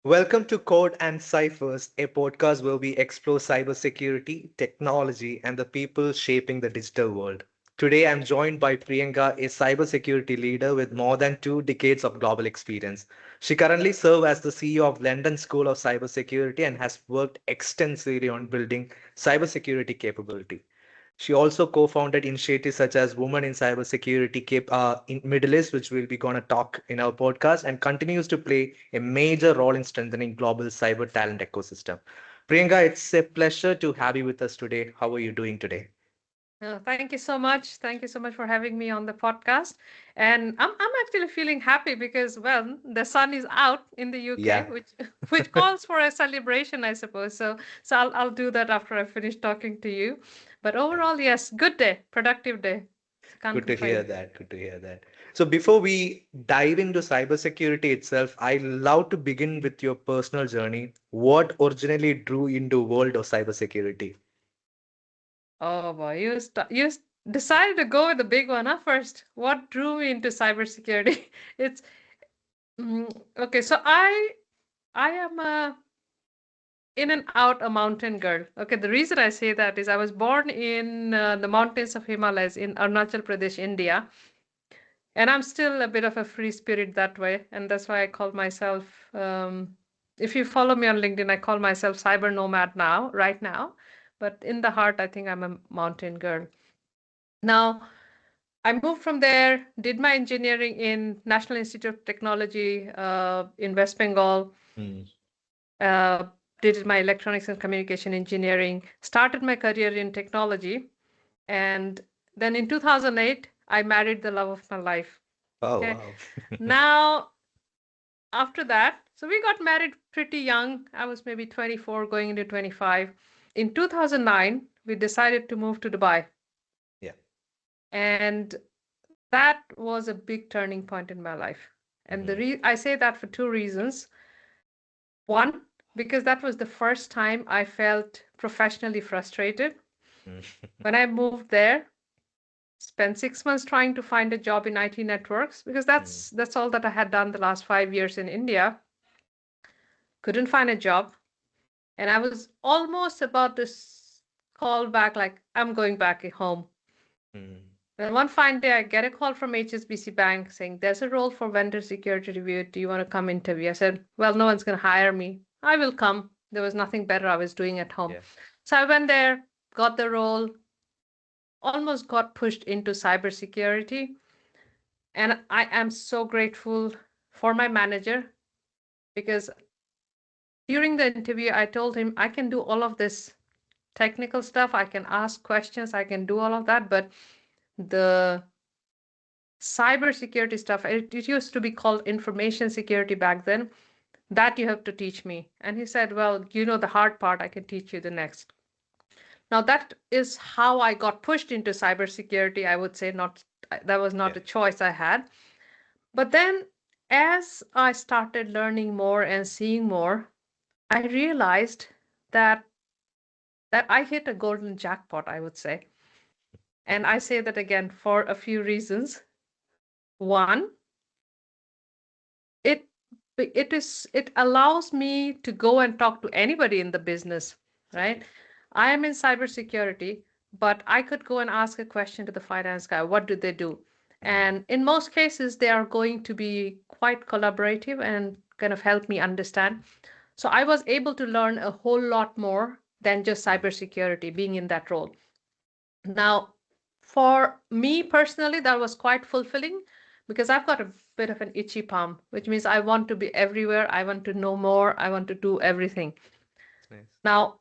Welcome to Code and Ciphers, a podcast where we explore cybersecurity, technology, and the people shaping the digital world. Today, I'm joined by Priyanka, a cybersecurity leader with more than 2 decades of global experience. She currently serves as the CEO of London School of Cybersecurity and has worked extensively on building cybersecurity capability. She also co-founded initiatives such as Women in Cybersecurity in Middle East, which we'll be going to talk in our podcast, and continues to play a major role in strengthening global cyber talent ecosystem. Priyanka, it's a pleasure to have you with us today. How are you doing today? Thank you so much. Thank you so much for having me on the podcast. And I'm actually feeling happy because, well, the sun is out in the UK, Yeah. which calls for a celebration, I suppose. So I'll do that after I finish talking to you. But overall, yes, good day, productive day. So can't Good to hear complain. that. Good to hear that. So before we dive into cybersecurity itself, I love to begin with your personal journey. What originally drew you into world of cybersecurity? Oh boy, decided to go with the big one, huh? First, what drew me into cybersecurity? It's okay. So I am a in and out a mountain girl. Okay, the reason I say that is I was born in the mountains of Himalayas in Arunachal Pradesh, India, and I'm still a bit of a free spirit that way, and that's why I call myself. If you follow me on LinkedIn, I call myself cyber nomad now, right now, but in the heart, I think I'm a mountain girl. Now, I moved from there, did my engineering in National Institute of Technology in West Bengal, Hmm. uh, did my electronics and communication engineering, started my career in technology, and then in 2008, I married the love of my life. Oh, Okay. wow. Now, after that, so we got married pretty young. I was maybe 24 going into 25. In 2009, we decided to move to Dubai. Yeah. And that was a big turning point in my life. And Mhm. I say that for two reasons. One, because that was the first time I felt professionally frustrated. Mm. When I moved there, spent 6 months trying to find a job in IT networks because Mm. that's all that I had done the last 5 years in India. Couldn't find a job, and I was almost about to call back like I'm going back home. Mm. Then one fine day, I get a call from HSBC Bank saying there's a role for vendor security review. Do you want to come interview? I said, well, no one's going to hire me. I will come. There was nothing better I was doing at home. Yeah. So I went there, got the role, almost got pushed into cybersecurity. And I am so grateful for my manager because during the interview, I told him I can do all of this technical stuff. I can ask questions. I can do all of that. But the cybersecurity stuff, it used to be called information security back then, that you have to teach me. And he said, well, you know the hard part, I can teach you the next. Now, that is how I got pushed into cybersecurity, I would say. Not That was not Yeah. a choice I had. But then as I started learning more and seeing more, I realized that I hit a golden jackpot, I would say. And I say that again for a few reasons. One, it it allows me to go and talk to anybody in the business, right? I am in cybersecurity, but I could go and ask a question to the finance guy. What do they do? Mm. And in most cases, they are going to be quite collaborative and kind of help me understand. So I was able to learn a whole lot more than just Mm. cybersecurity being in that role. Now, for me personally, that was quite fulfilling because I've got a bit of an itchy palm, which means I want to be everywhere. I want to know more. I want to do everything. Nice. Now,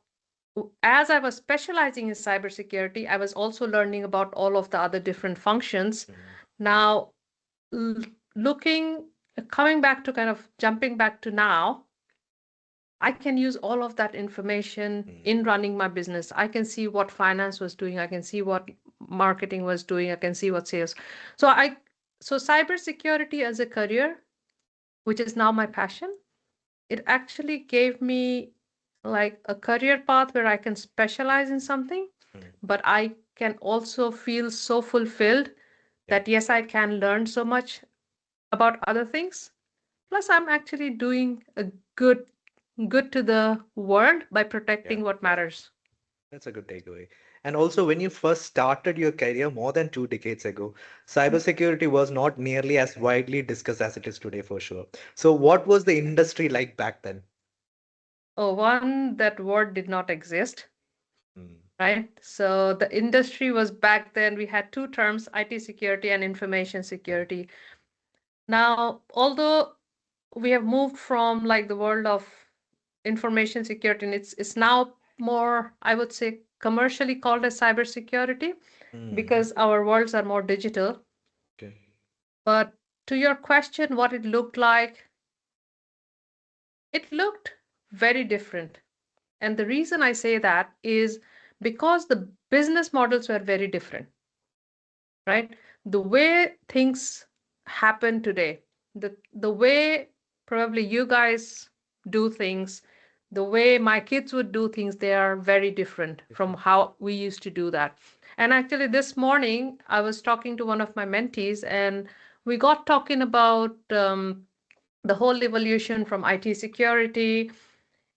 as I was specializing in cybersecurity, I was also learning about all of the other different functions. Mm. Now, l- looking, coming back to kind of jumping back to now, I can use all of that information Mm. in running my business. I can see what finance was doing. I can see what marketing was doing. I can see what sales. So so cybersecurity as a career, which is now my passion, it actually gave me like a career path where I can specialize in something, Mm. but I can also feel so fulfilled Yeah. that yes, I can learn so much about other things. Plus, I'm actually doing a good good to the world by Yeah, protecting what matters. that's a good takeaway. And also, when you first started your career more than 2 decades ago, Mm. cybersecurity was not nearly as widely discussed as it is today, for sure. So, what was the industry like back then? Oh, one, that word did not exist, Mm, right? So the industry was back then, we had two terms, IT security and information yeah. security. Now, although we have moved from like the world of information security, and it's now more, I would say, commercially called as cybersecurity Mm, because our worlds are more digital. okay. But to your question, what it looked like, it looked very different. And the reason I say that is because the business models were very different, right? The way things happen today, the way probably you guys do things, the way my kids would do things, they are very different from Different. how we used to do that. And actually, this morning I was talking to one of my mentees, and we got talking about the whole evolution from IT security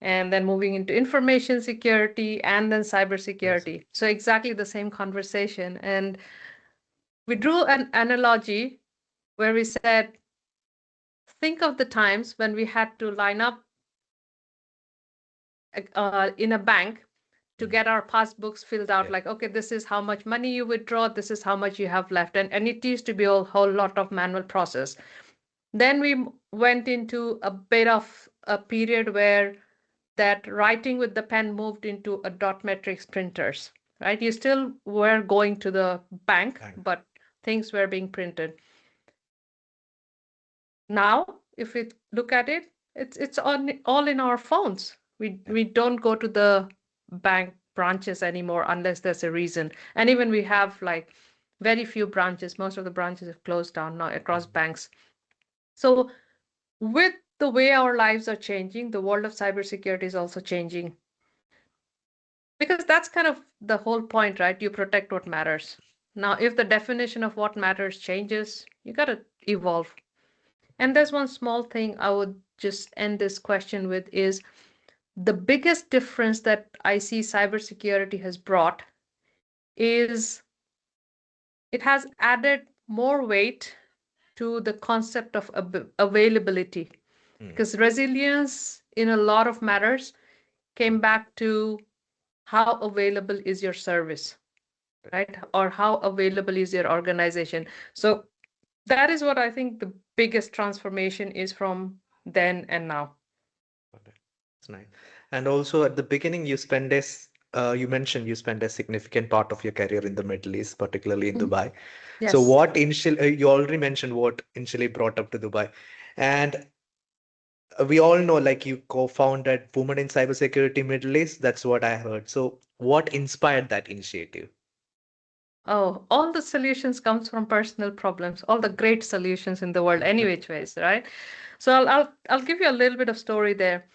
and then moving into information security and then Yes. cybersecurity. So exactly the same conversation. And we drew an analogy where we said, think of the times when we had to line up in a bank to Mm, get our passbooks filled out, yeah. like, okay, this is how much money you withdraw, this is how much you have left. And it used to be a whole lot of manual process. Then we went into a bit of a period where that writing with the pen moved into a dot matrix printers, right? You still were going to the bank, Bank. but things were being printed. Now, if we look at it, it's on all in our phones. Yeah. We don't go to the bank branches anymore unless there's a reason. And even we have like very few branches. Most of the branches have closed down now across Mm, banks. So with the way our lives are changing, the world of cybersecurity is also changing. Because that's kind of the whole point, right? You protect what matters. Now, if the definition of what matters changes, you got to evolve. And there's one small thing I would just end this question with is the biggest difference that I see cybersecurity has brought is it has added more weight to the concept of availability, mm, because resilience in a lot of matters came back to how available is your service, right? Or how available is your organization. So that is what I think the biggest transformation is from then and now. got it. That's nice. And also at the beginning, you mentioned you spent a significant part of your career in the Middle East, particularly in Mhm. Dubai. So Yes. what initially, you already mentioned what initially brought up to Dubai. And we all know like you co-founded Women in Cybersecurity Middle East. That's what I heard. So what inspired that initiative? Oh, all the solutions comes from personal problems, all the great solutions in the world, any which ways, right? So I'll give you a little bit of story there.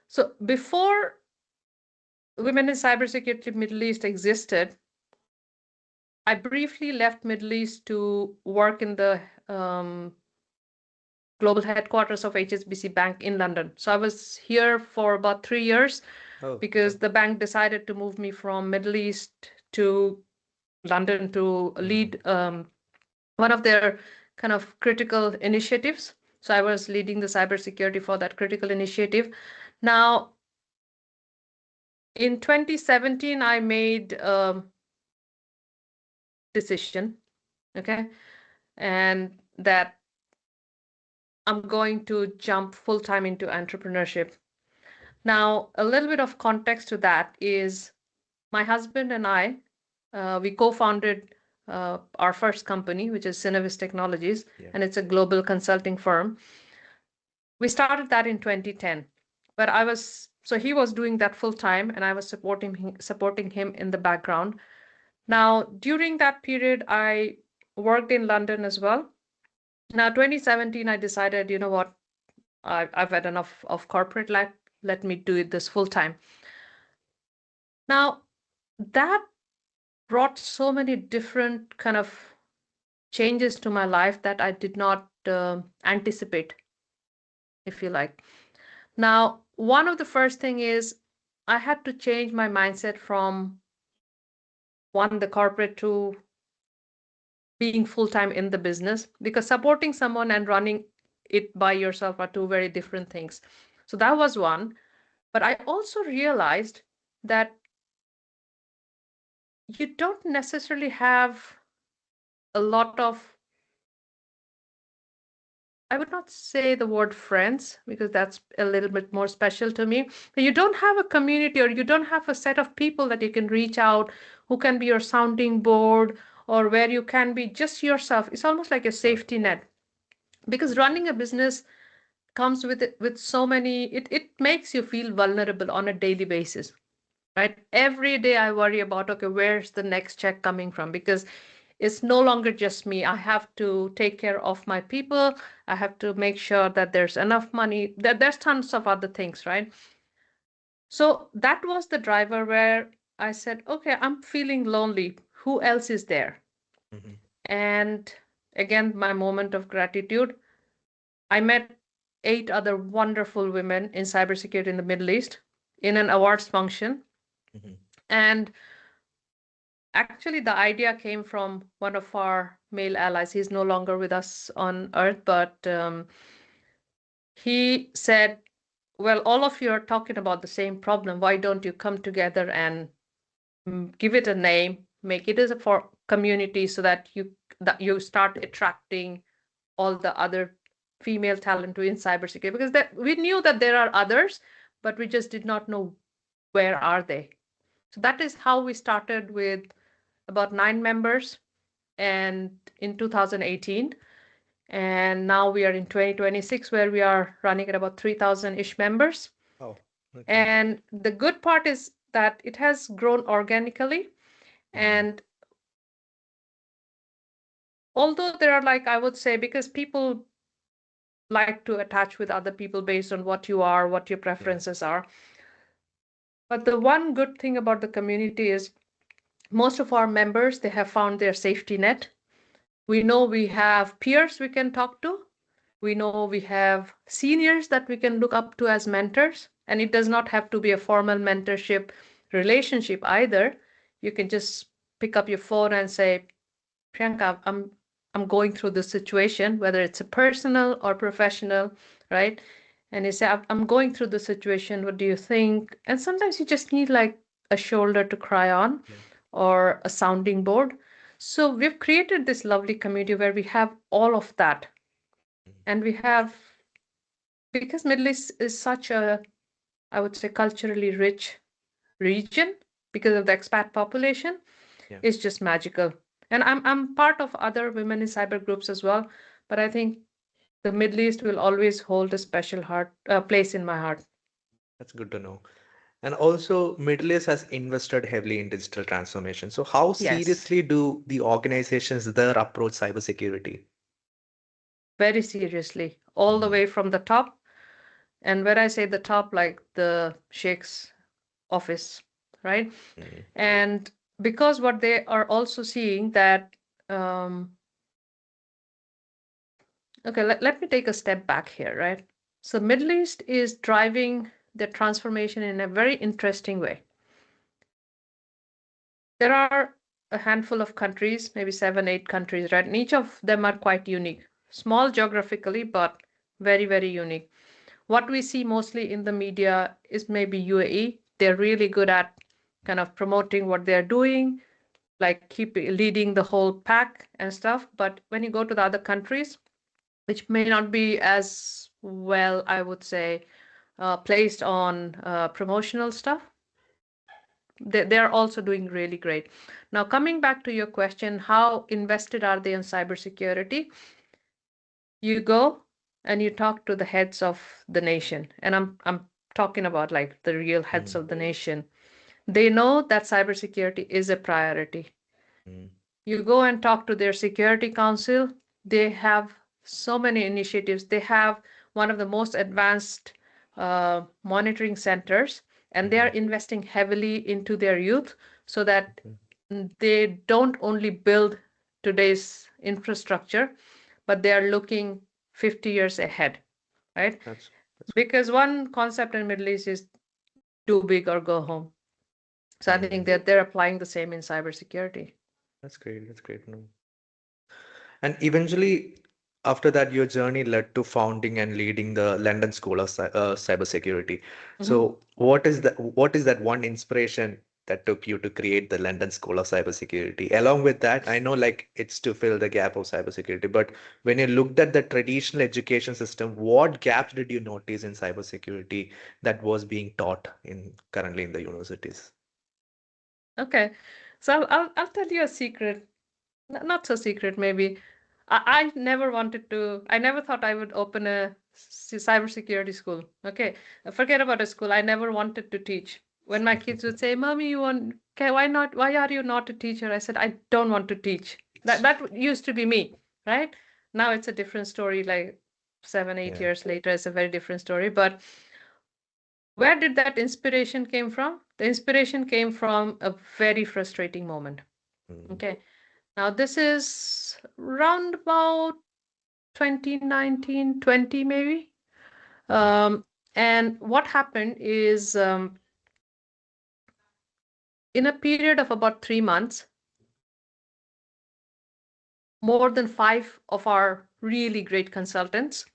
So before Women in Cybersecurity Middle East existed, I briefly left Middle East to work in the global headquarters of HSBC Bank in London. So I was here for about 3 years Oh, because the bank decided to move me from Middle East to London to mm, lead one of their kind of critical initiatives. So I was leading the cybersecurity for that critical initiative. Now, in 2017, I made a decision, okay, and that I'm going to jump full time into entrepreneurship. Now, a little bit of context to that is my husband and I, we co-founded our first company, which is SINEVIS Technologies, yeah. and it's a global consulting firm. We started that in 2010, but so he was doing that full time, and I was supporting him in the background. Now, during that period, I worked in London as well. Now, 2017, I decided, you know what, I've had enough of corporate life. Let me do it this full time. Now, that brought so many different kind of changes to my life that I did not anticipate, if you like. Now, one of the first thing is I had to change my mindset from one, the corporate, to being full time in the business, because supporting someone and running it by yourself are two very different things. So that was one. But I also realized that you don't necessarily have a lot of, I would not say the word friends because that's a little bit more special to me. But you don't have a community, or you don't have a set of people that you can reach out, who can be your sounding board, or where you can be just yourself. It's almost like a Right. safety net, because running a business comes with so many, it makes you feel vulnerable on a daily basis, right? Every day I worry about, okay, where's the next check coming from? Because it's no longer just me. I have to take care of my people. I have to make sure that there's enough money, that there's tons of other things, right? So that was the driver where I said, okay, I'm feeling lonely. Who else is there? Hmm. And again, my moment of gratitude. I met 8 other wonderful women in cybersecurity in the Middle East in an awards function. Hmm. And actually, the idea came from one of our male allies. He's no longer with us on Earth, but he said, well, all of you are talking about the same problem. Why don't you come together and give it a name, make it as a for community, so that you start attracting all the other female talent to in cybersecurity, because that we knew that there are others, but we just did not know where are they. So that is how we started with about 9 members, and in 2018, and now we are in 2026 where we are running at about 3,000-ish members. Oh, okay. And the good part is that it has grown organically. Hmm. And although there are, like, I would say, because people like to attach with other people based on what you are, what your Yeah. preferences are. But the one good thing about the community is most of our members, they have found their safety net. We know we have peers we can talk to. We know we have seniors that we can look up to as mentors. And it does not have to be a formal mentorship relationship either. You can just pick up your phone and say, Priyanka, I'm going through this situation, whether it's a personal or professional, right? And you say, I'm going through the situation. What do you think? And sometimes you just need like a shoulder to cry on, Yeah. or a sounding board. So we've created this lovely community where we have all of that. Mhm. And we have, because Middle East is such a, I would say, culturally rich region because of the expat population, Yeah. is just magical. And I'm part of other women in cyber groups as well, but I think the Middle East will always hold a special place in my heart. That's good to know. And also, Middle East has invested heavily in digital transformation. So, how Yes, seriously do the organizations there approach cybersecurity? very seriously, all the Hmm. way from the top. And when I say the top, like the sheikh's office, right? Hmm. And because what they are also seeing that, um, okay, let me take a step back here, right? So Middle East is driving the transformation in a very interesting way. There are a handful of countries, maybe 7, 8 countries, right? And each of them are quite unique, small geographically, but very, very unique. What we see mostly in the media is maybe UAE. They're really good at kind of promoting what they're doing, like keep leading the whole pack and stuff. But when you go to the other countries, which may not be as well, I would say, placed on promotional stuff, they're also doing really great. Now, coming back to your question, how invested are they in cybersecurity? You go and you talk to the heads of the nation, and I'm talking about like the real heads Hmm. of the nation. They know that cybersecurity is a priority. Hmm. You go and talk to their security council. They have so many initiatives. They have one of the most advanced monitoring centers, and they are Hmm. investing heavily into their youth so that Okay. they don't only build today's infrastructure, but they are looking 50 years ahead, right? That's That's because one concept in Middle East is do big or go home. So I think mm, that they're applying the same in cybersecurity. that's great. That's great. No. And eventually, after that, your journey led to founding and leading the London School of Cybersecurity. Mhm. So, what is that one inspiration that took you to create the London School of Cybersecurity? Along with that, I know like it's to fill the gap of cybersecurity, but when you looked at the traditional education system, what gaps did you notice in cybersecurity that was being taught in currently in the universities? Okay. So I'll tell you a secret. Not so secret, maybe. I never wanted to, I never thought I would open a cybersecurity school. Okay. Forget about a school. I never wanted to teach. When my kids would say, Mommy, you want, okay, why not? Why are you not a teacher? I said, I don't want to teach. That used to be me, right? Now it's a different story, like seven, eight Yeah. years later, it's a very different story. But where did that inspiration came from? The inspiration came from a very frustrating moment. Mm, Okay. Now, this is round about 2019, 20 maybe. mm, Um, and what happened is in a period of about 3 months, more than five of our really great consultants,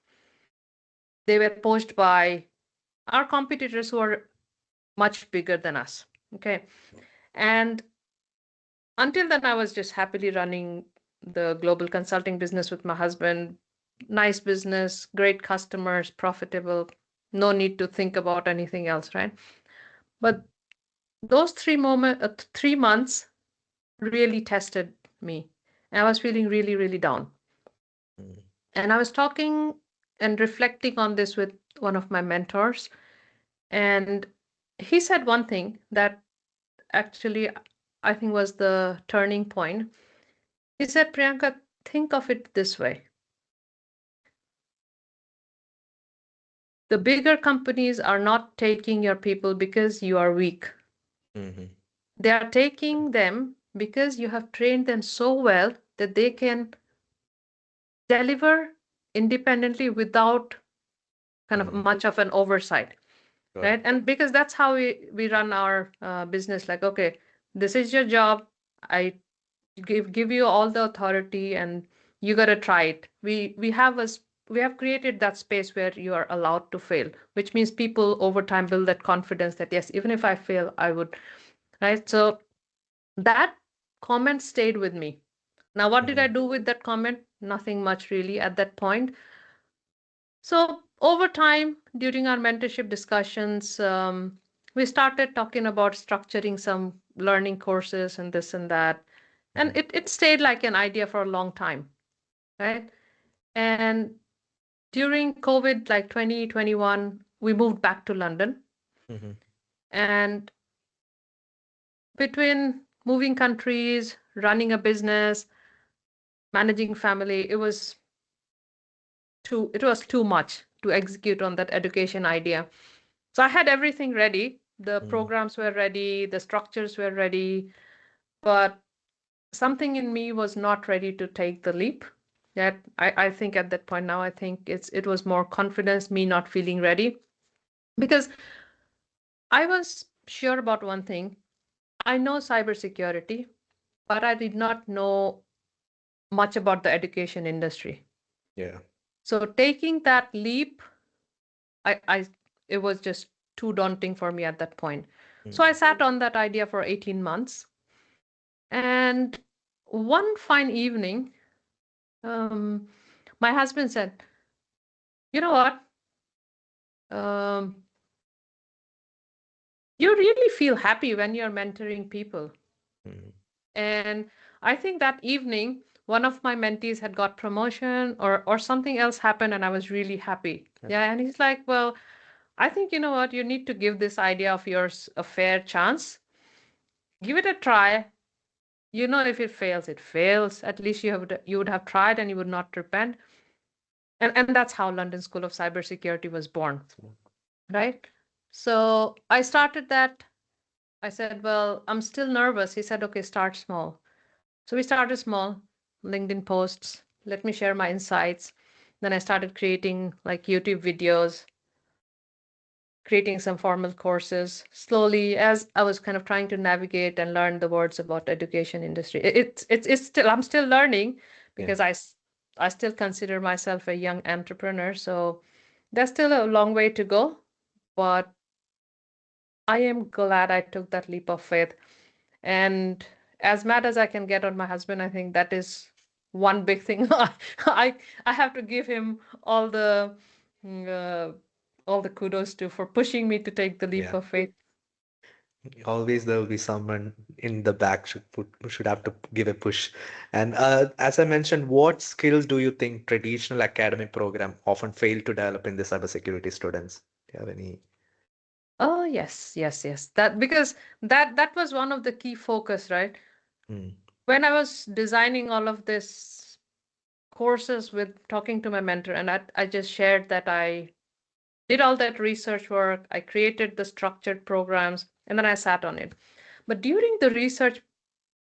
they were poached by our competitors who are much bigger than us. Okay. And until then, I was just happily running the global consulting business with my husband. Nice business, great customers, profitable. No need to think about anything else, right? But those 3 months really tested me. And I was feeling really, really down. mm, And I was talking and reflecting on this with one of my mentors. And he said one thing that actually I think was the turning point. He said, Priyanka, think of it this way. The bigger companies are not taking your people because you are weak. mhm, They are taking them because you have trained them so well that they can deliver independently without kind of mm. much of an oversight, Got right? it. And because that's how we run our business. Like, okay, this is your job. I give you all the authority, and you got to try it. We have created that space where you are allowed to fail, which means people over time build that confidence that yes, even if I fail, I would, right? So that comment stayed with me. Now, what did I Mm, do with that comment? Nothing much really at that point. So over time, during our mentorship discussions, we started talking about structuring some learning courses and this and that. And mhm, it stayed like an idea for a long time, right? And during COVID, like 2021, we moved back to London. mhm, And between moving countries, running a business, managing family, it was too much to execute on that education idea. So I had everything ready. The mm, programs were ready, the structures were ready, but something in me was not ready to take the leap. Yet I think at that point now, I think it was more confidence, me not feeling ready. Because I was sure about one thing. I know cybersecurity, but I did not know much about the education industry. yeah. So taking that leap, I it was just too daunting for me at that point. So I Mm, sat on that idea for 18 months. And one fine evening, um, my husband said, you know what? Um, you really feel happy when you're mentoring people. mm, And I think that evening, one of my mentees had got promotion or something else happened, and I was really happy. yeah, Yeah, and he's like, well, I think you know what, you need to give this idea of yours a fair chance. Give it a try. You know, if it fails, it fails. At least you would have tried and you would not repent. And that's how London School of Cybersecurity was born, so, right? So I started that. I said, well, I'm still nervous. He said, okay, start small. So we started small, LinkedIn posts. Let me share my insights. Then I started creating like YouTube videos. creating some formal courses slowly as I was kind of trying to navigate and learn the words about education industry. It's still, I'm still learning Yeah. because I still consider myself a young entrepreneur. So there's still a long way to go, but I am glad I took that leap of faith. And as mad as I can get on my husband, I think that is one big thing. I I have to give him mm, uh, all the kudos to for pushing me to take the leap Yeah. of faith. Always there will be someone in the back should have to give a push. And as I mentioned, what skills do you think traditional academic program often fail to develop in the cybersecurity students? Do you have any? Oh yes, yes, yes. That because that was one of the key focus, right? Mm, When I was designing all of this courses with talking to my mentor, and I just shared that I did all that research work, I created the structured programs, and then I sat on it. But during the research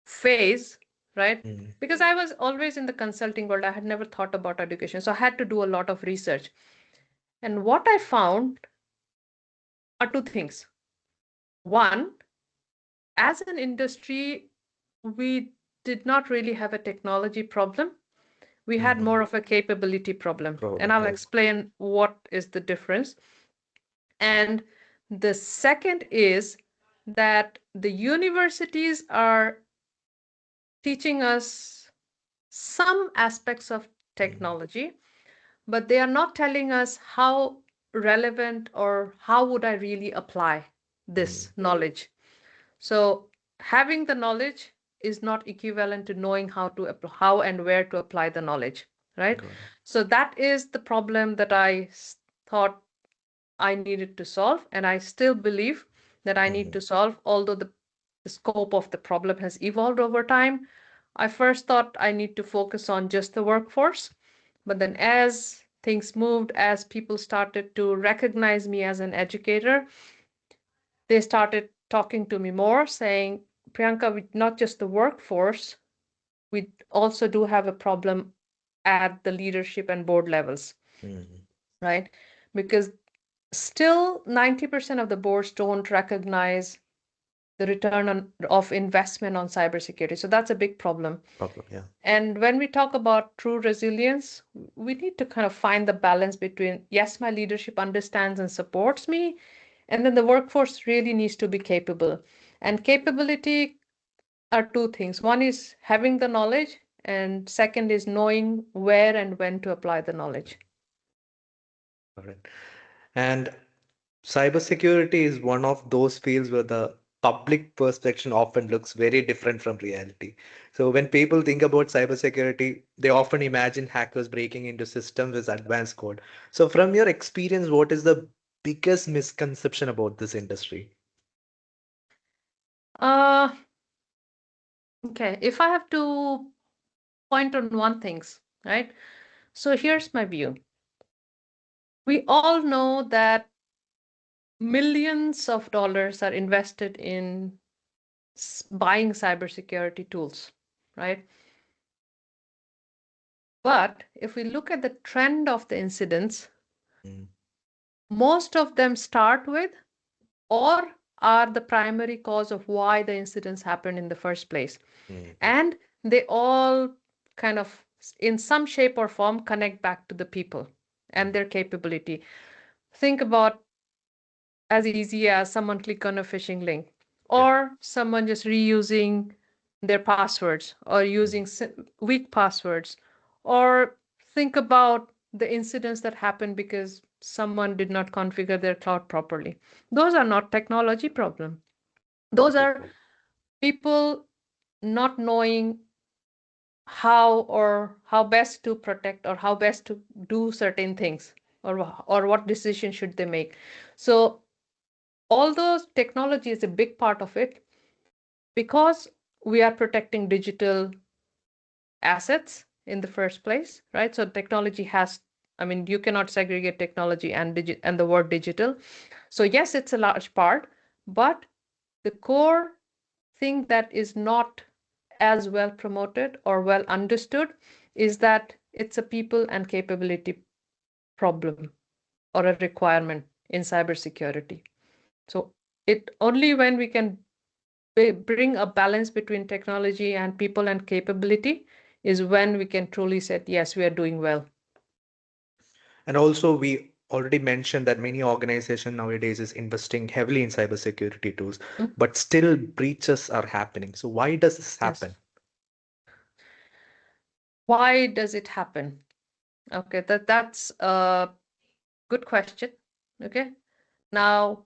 phase, right? mm, Because I was always in the consulting world, I had never thought about education. So I had to do a lot of research. And what I found are two things. One, as an industry, we did not really have a technology problem. We had mm. more of a capability problem. And Problem, I'll yeah. explain what is the difference. And the second is that the universities are teaching us some aspects of Mm, technology, but they are not telling us how relevant or how would I really apply mm. this knowledge. So having the knowledge is not equivalent to knowing how and where to apply the knowledge, right? Got it. So that is the problem that thought I needed to solve, and I still believe that I need Mhm, to solve, although the scope of the problem has evolved over time. I first thought I need to focus on just the workforce, but then as things moved, as people started to recognize me as an educator, they started talking to me more, saying, Priyanka, not just the workforce, we also do have a problem at the leadership and board levels, mhm. right? Because still 90% of the boards don't recognize the of investment on cybersecurity. So that's a big problem. Problem, yeah. And when we talk about true resilience, we need to kind of find the balance between, yes, my leadership understands and supports me, and then the workforce really needs to be capable. And capability are two things. One is having the knowledge, and second is knowing where and when to apply the knowledge. Got it. And cybersecurity is one of those fields where the public perception often looks very different from reality. So when people think about cybersecurity, they often imagine hackers breaking into systems with advanced code. So from your experience, what is the biggest misconception about this industry? Uh, okay, if I have to point on one things, right? So here's my view. We all know that millions of dollars are invested in buying cybersecurity tools, right? But if we look at the trend of the incidents, Mm, most of them start with or are the primary cause of why the incidents happened in the first place. mm, And they all kind of, in some shape or form, connect back to the people and mm. their capability. Think about as easy as someone click on a phishing link Yeah. or someone just reusing their passwords or Mm, using weak passwords, or think about the incidents that happen because someone did not configure their cloud properly. Those are not technology problem. Those good are point. people not knowing how best to protect or how best to do certain things, or what decision should they make. So although technology is a big part of it, because we are protecting digital assets in the first place, right? So technology has, I mean, you cannot segregate technology and and the word digital. So yes, it's a large part, but the core thing that is not as well promoted or well understood is that it's a people and capability problem or a requirement. in cybersecurity. So it only when we can bring a balance between technology and people and capability is when we can truly say, yes, we are doing well. And also, we already mentioned that many organizations nowadays is investing heavily in cybersecurity tools, Mm. but still breaches are happening. So why does this Yes. happen? Why does it happen? Okay, that's a good question. Okay. Now,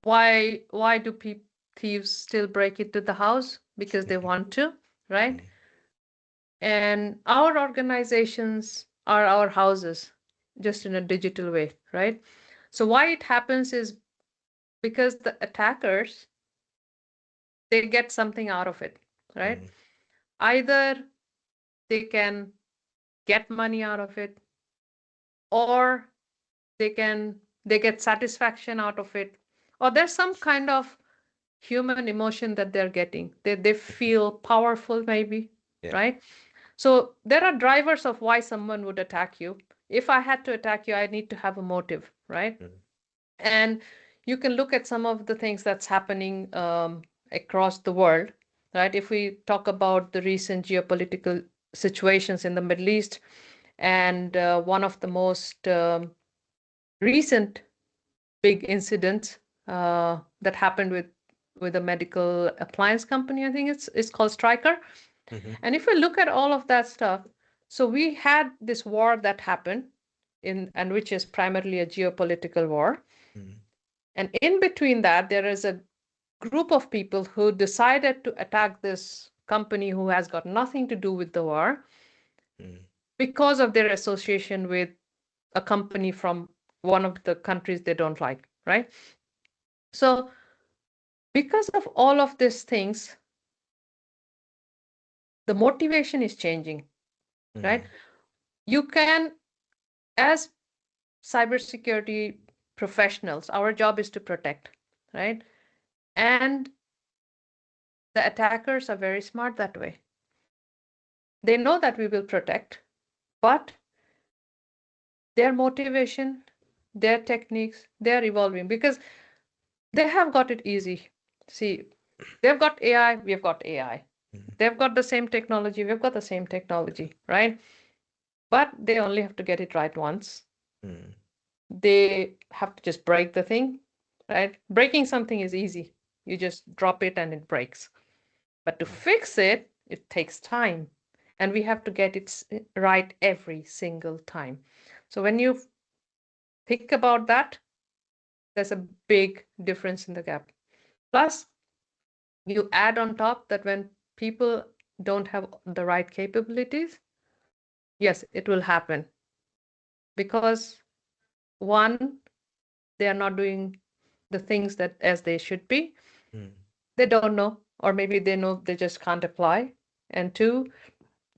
why do thieves still break into the house? Because they want to, right? Mm, And our organizations are our houses, just in a digital way, right? So why it happens is because the attackers, they get something out of it, right? mm, Either they can get money out of it, or they get satisfaction out of it, or there's some kind of human emotion that they're getting. They feel powerful, maybe, yeah. right? So there are drivers of why someone would attack you. If I had to attack you, I need to have a motive, right? Mm, And you can look at some of the things that's happening across the world, right? If we talk about the recent geopolitical situations in the Middle East, and one of the most recent big incidents that happened with a medical appliance company, I think it's called Stryker. mhm, And if we look at all of that stuff, so we had this war that happened and which is primarily a geopolitical war. mm, And in between that, there is a group of people who decided to attack this company who has got nothing to do with the war mm, because of their association with a company from one of the countries they don't like, right? So because of all of these things, the motivation is changing, right? mm, You can, as cybersecurity professionals, our job is to protect, right? And the attackers are very smart that way. They know that we will protect, but their motivation, their techniques, they're evolving because they have got it easy. See, they've got AI, we've got AI. mm, They've got the same technology, we've got the same technology, right? But they only have to get it right once. mm. They have to just break the thing, right? Breaking something is easy. You just drop it and it breaks. But to fix it, it takes time. And we have to get it right every single time. So when you think about that, there's a big difference in the gap. Plus, you add on top that when people don't have the right capabilities, yes, it will happen because one, they are not doing the things that as they should be. Mm. They don't know, or maybe they know they just can't apply. And two,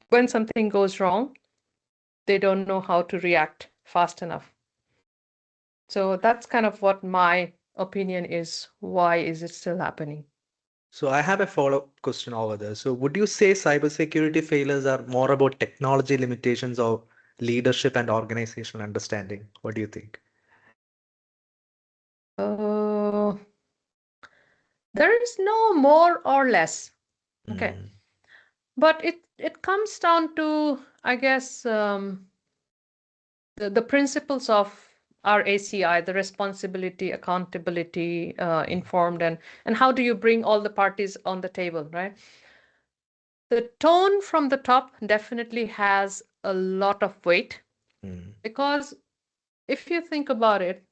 when something goes wrong, they don't know how to react fast enough. So that's kind of what my opinion is. Why is it still happening? So I have a follow-up question over there. So would you say cybersecurity failures are more about technology limitations or leadership and organizational understanding? What do you think? Uh, there is no more or less. Okay. Mm, But it comes down to, I guess, the principles of our ACI, the responsibility, accountability, informed, and how do you bring all the parties on the table, right? The tone from the top definitely has a lot of weight mm, because if you think about it,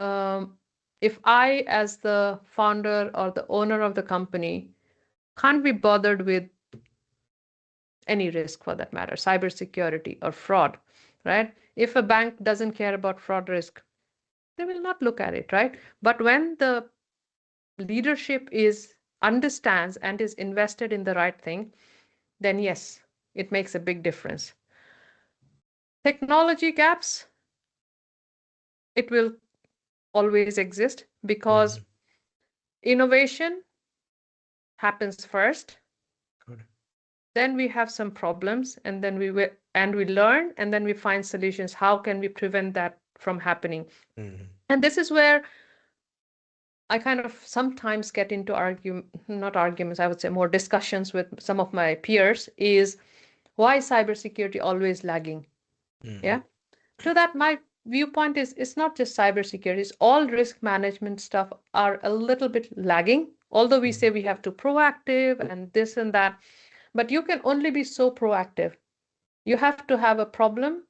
um, if I, as the founder or the owner of the company, can't be bothered with any risk for that matter, cybersecurity or fraud, right? If a bank doesn't care about fraud risk, they will not look at it, right? But when the leadership is understands and is invested in the right thing, then yes, it makes a big difference. Technology gaps, it will always exist because mm. innovation happens first, Good. then we have some problems, and then we learn, and then we find solutions. How can we prevent that from happening? Mm. And this is where I kind of sometimes get into not arguments, I would say more discussions with some of my peers is why is cybersecurity always lagging? Mm-hmm. Yeah. To that, my viewpoint is it's not just cybersecurity, it's all risk management stuff are a little bit lagging. Although we Mm-hmm. say we have to proactive and this and that, but you can only be so proactive. You have to have a problem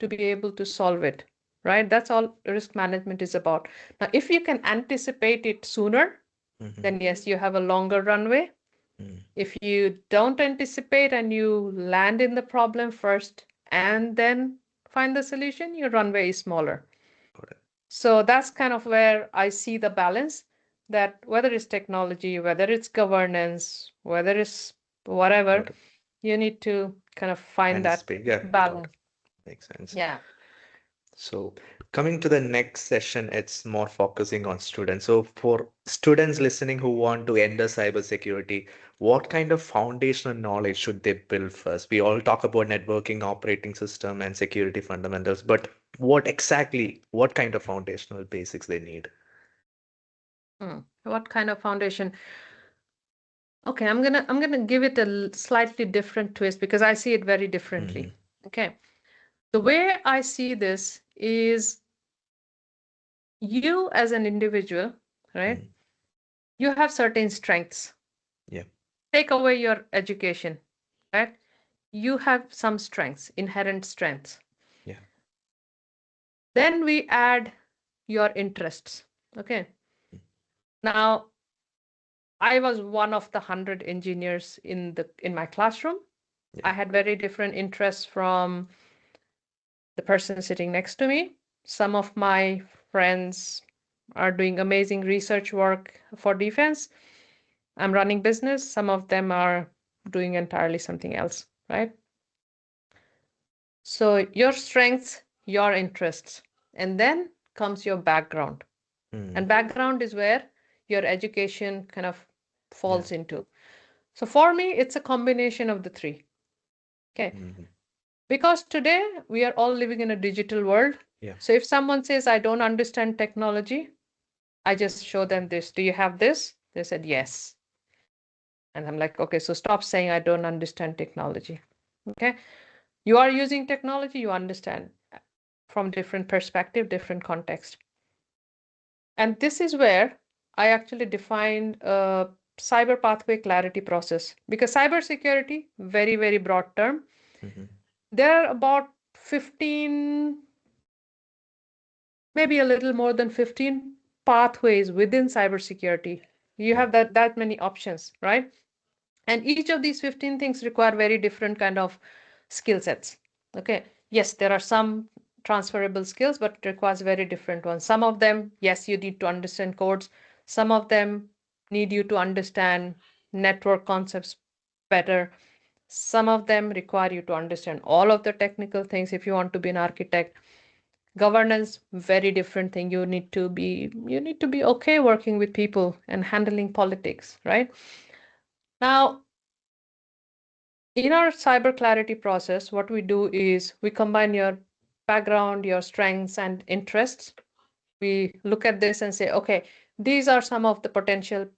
to be able to solve it, right? That's all risk management is about. Now, if you can anticipate it sooner, Mm-hmm. then yes, you have a longer runway. Mm. If you don't anticipate and you land in the problem first and then find the solution, your runway is smaller. Got it. So that's kind of where I see the balance that whether it's technology, whether it's governance, whether it's whatever, Got it. you need to kind of find that Anticipate. Yeah, got balance. it. Makes sense. Yeah. So, coming to the next session, it's more focusing on students. So, for students listening who want to enter cybersecurity, what kind of foundational knowledge should they build first? We all talk about networking, operating system, and security fundamentals, but what kind of foundational basics they need? What kind of foundation? Okay, I'm gonna give it a slightly different twist because I see it very Mm-hmm. differently. Okay. The way I see this is you as an individual, right? Mm. You have certain strengths. Yeah, Take away your education, right? You have some strengths, inherent strengths. yeah, Then we add your interests. Okay. Now, I was one of the 100 engineers in my classroom. yeah. I had very different interests from the person sitting next to me. Some of my friends are doing amazing research work for defense. I'm running business. Some of them are doing entirely something else, right? So your strengths, your interests, and then comes your background. Mm. And background is where your education kind of Yeah. falls into. So for me, it's a combination of the three. Okay. Mm. Because today we are all living in a digital world. Yeah. So if someone says, I don't understand technology, I just show them this. Do you have this? They said, yes. And I'm like, okay, so stop saying I don't understand technology. Okay. You are using technology, you understand from different perspective, different context. And this is where I actually defined a cyber pathway clarity process because cybersecurity, very, very broad term. Mm-hmm. There are about 15, maybe a little more than 15 pathways within cybersecurity. You Yeah. have that many options, right? And each of these 15 things require very different kind of skill sets. Okay. Yes, there are some transferable skills, but it requires very different ones. Some of them, yes, you need to understand codes. Some of them need you to understand network concepts better. Some of them require you to understand all of the technical things if you want to be an architect. Governance, very different thing. You need to be okay working with people and handling politics, right? Now, in our cyber clarity process, what we do is we combine your background, your strengths, and interests. We look at this and say, okay, these are some of the potential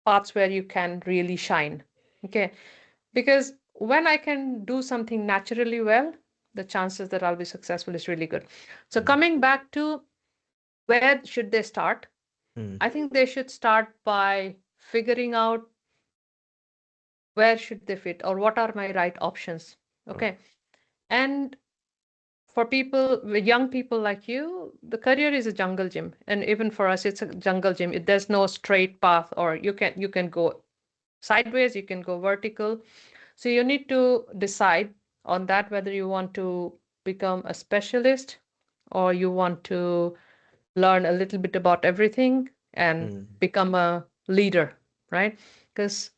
paths where you can really shine. Okay. Because when I can do something naturally well, the chances that I'll be successful is really good. So, Mm. coming back to where should they start? Mm. I think they should start by figuring out where should they fit or what are my right options. Got Okay. And for people, young people like you, the career is a jungle gym, and even for us, it's a jungle gym. There's no straight path, or you can go sideways, you can go vertical. So you need to decide on that whether you want to become a specialist or you want to learn a little bit about everything it. and Mm. become a leader, right? Because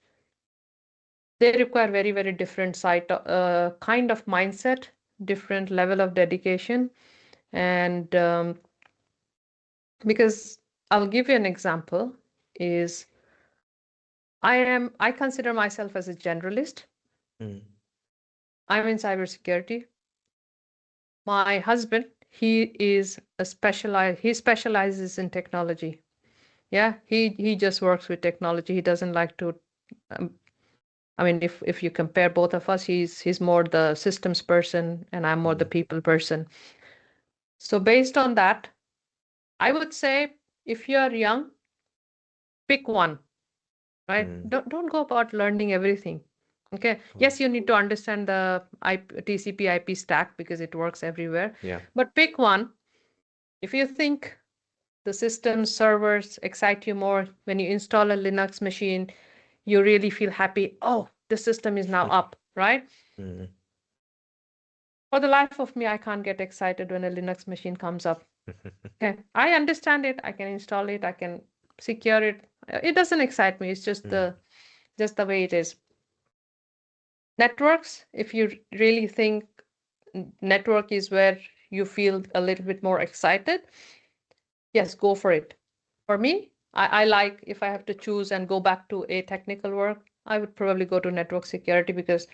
they require very, very different kind of mindset, different level of dedication. And because I'll give you an example, is I consider myself as a generalist. Mm. I'm in cybersecurity. My husband, he specializes in technology. Yeah, he just works with technology. He doesn't like to um, I mean, if you compare both of us, he's more the systems person and I'm more the Mm, people person. So based on that, I would say if you're young, pick one, right? mm, Don't go about learning everything. Okay. got Yes, it. you need to understand the TCP IP stack because it works everywhere. Yeah. But pick one. If you think the systems servers excite you more when you install a Linux machine, you really feel happy. Oh, the system is now up, right? Mm. For the life of me, I can't get excited when a Linux machine comes up. Okay, I understand it. I can install it. I can secure it. It doesn't excite me. It's Mm, just the way it is. Networks, if you really think network is where you feel a little bit more excited, yes, go for it. For me, I like if I have to choose and go back to a technical work, I would probably go to network security because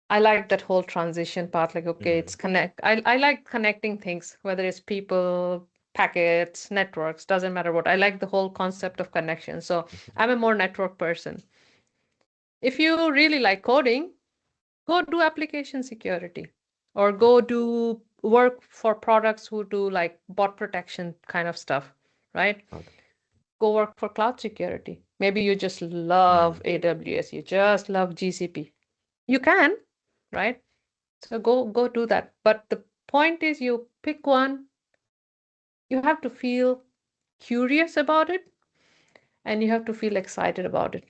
I like that whole transition part. Like, okay, mm, it's connect. I like connecting things, whether it's people, packets, networks, doesn't matter what. I like the whole concept of connection. So I'm a more network person. If you really like coding, go do application security or go do work for products who do like bot protection kind of stuff, right? got it. Go work for cloud security. Maybe you just love Mm, AWS, you just love GCP. You can, right? So go do that. But the point is you pick one, you have to feel curious about it and you have to feel excited about it.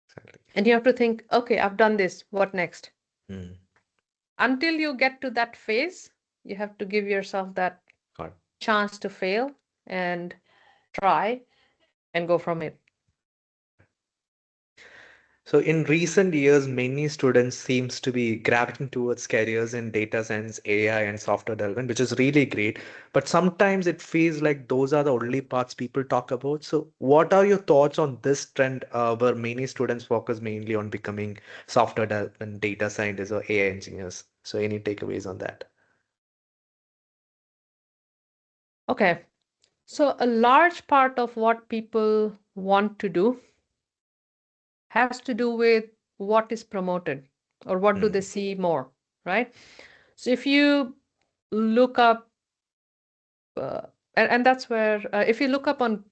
exactly. And you have to think, okay, I've done this, what next? Mm, Until you get to that phase, you have to give yourself that got it. chance to fail and try and go from it. So in recent years, many students seems to be gravitating towards careers in data science, AI, and software development, which is really great. But sometimes it feels like those are the only parts people talk about. So what are your thoughts on this trend, where many students focus mainly on becoming software development, data scientists, or AI engineers? So any takeaways on that? Okay. So a large part of what people want to do has to do with what is promoted or what do they Mm, see more, right? So if you look up, uh, and that's where, if you look up on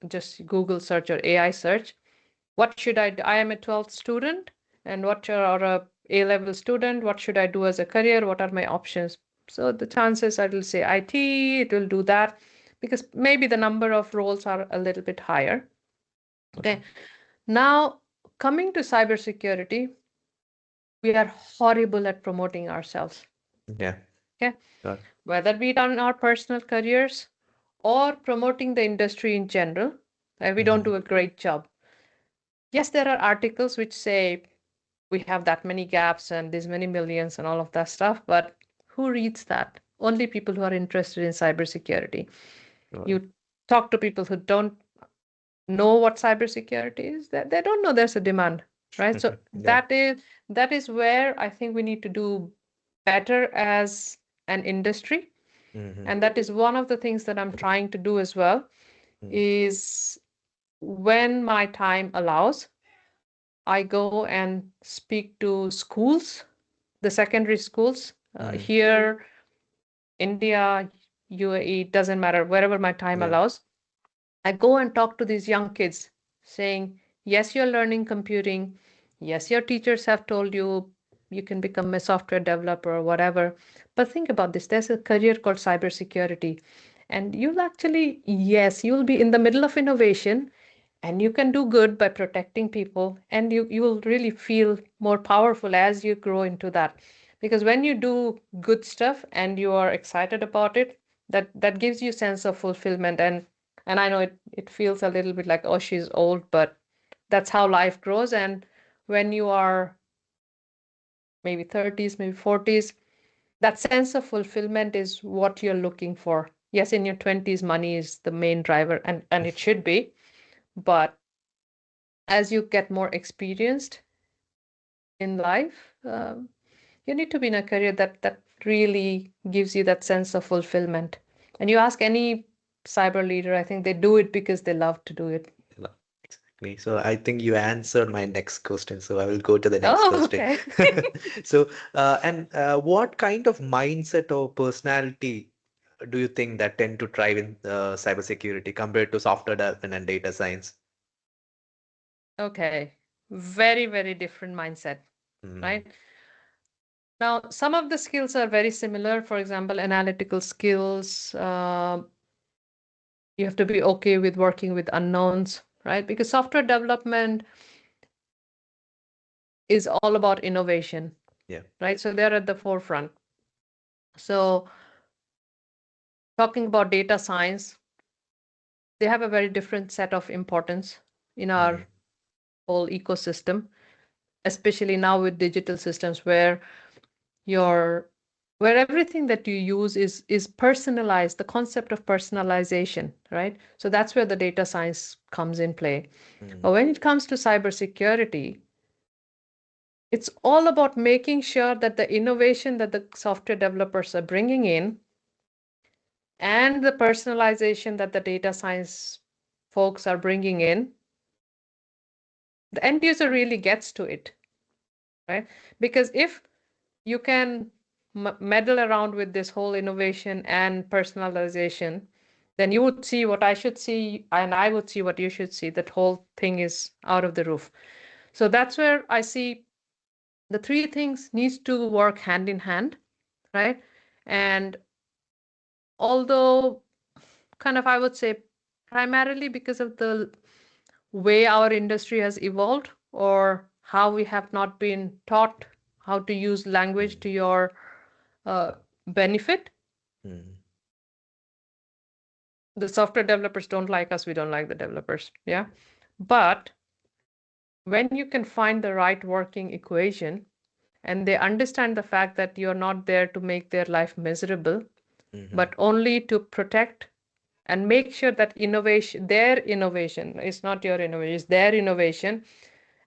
just Google search or AI search, what should I do? I am a 12th student, and or a A-level student, what should I do as a career? What are my options? So the chances I will say IT, it will do that because maybe the number of roles are a little bit higher. okay. Okay. Now, coming to cybersecurity, we are horrible at promoting ourselves. Yeah. Okay. Got Whether be it on our personal careers or promoting the industry in general, we don't it. do a great job. Yes, there are articles which say we have that many gaps and these many millions and all of that stuff, but who reads that? Only people who are interested in cybersecurity. Got it. You talk to people who don't know what cybersecurity is, they don't know there's a demand, right? So Yeah. that is where I think we need to do better as an industry. Hmm. And that is one of the things that I'm trying to do as well, Mm, is when my time allows, I go and speak to schools, the secondary schools mm, here, India, UAE, doesn't matter, wherever my time yeah. allows. I go and talk to these young kids saying, yes, you're learning computing. Yes, your teachers have told you you can become a software developer or whatever. But think about this, there's a career called cybersecurity. And you'll actually, yes, you'll be in the middle of innovation and you can do good by protecting people. And you will really feel more powerful as you grow into that. Because when you do good stuff and you are excited about it, that gives you sense of fulfillment. And I know it feels a little bit like, oh, she's old, but that's how life grows. And when you are maybe 30s, maybe 40s, that sense of fulfillment is what you're looking for. Yes, in your 20s, money is the main driver, and it should be. But as you get more experienced in life, You need to be in a career that really gives you that sense of fulfillment. And you ask any cyber leader, I think they do it because they love to do it. Yeah, exactly. So I think you answered my next question. So I will go to the next Oh, question. okay. So, what kind of mindset or personality do you think that tend to thrive in cybersecurity compared to software development and data science? Okay. Very, very different mindset, Mm, right? Now, some of the skills are very similar. For example, analytical skills. You have to be okay with working with unknowns, right? Because software development is all about innovation, yeah. right? So they're at the forefront. So talking about data science, they have a very different set of importance in our Mm, whole ecosystem, especially now with digital systems where your where everything that you use is personalized, the concept of personalization, right? So that's where the data science comes in play. mm, But when it comes to cybersecurity, it's all about making sure that the innovation that the software developers are bringing in and the personalization that the data science folks are bringing in, the end user really gets to it, right? Because if you can meddle around with this whole innovation and personalization, then you would see what I should see, and I would see what you should see. That whole thing is out of the roof. So that's where I see the three things needs to work hand in hand, right? And although kind of I would say primarily because of the way our industry has evolved or how we have not been taught how to use language mm, to your uh, benefit. mm, The software developers don't like us, we don't like the developers. Yeah. But when you can find the right working equation and they understand the fact that you're not there to make their life miserable, mhm, but only to protect and make sure that innovation, their innovation, is not your innovation, it's their innovation,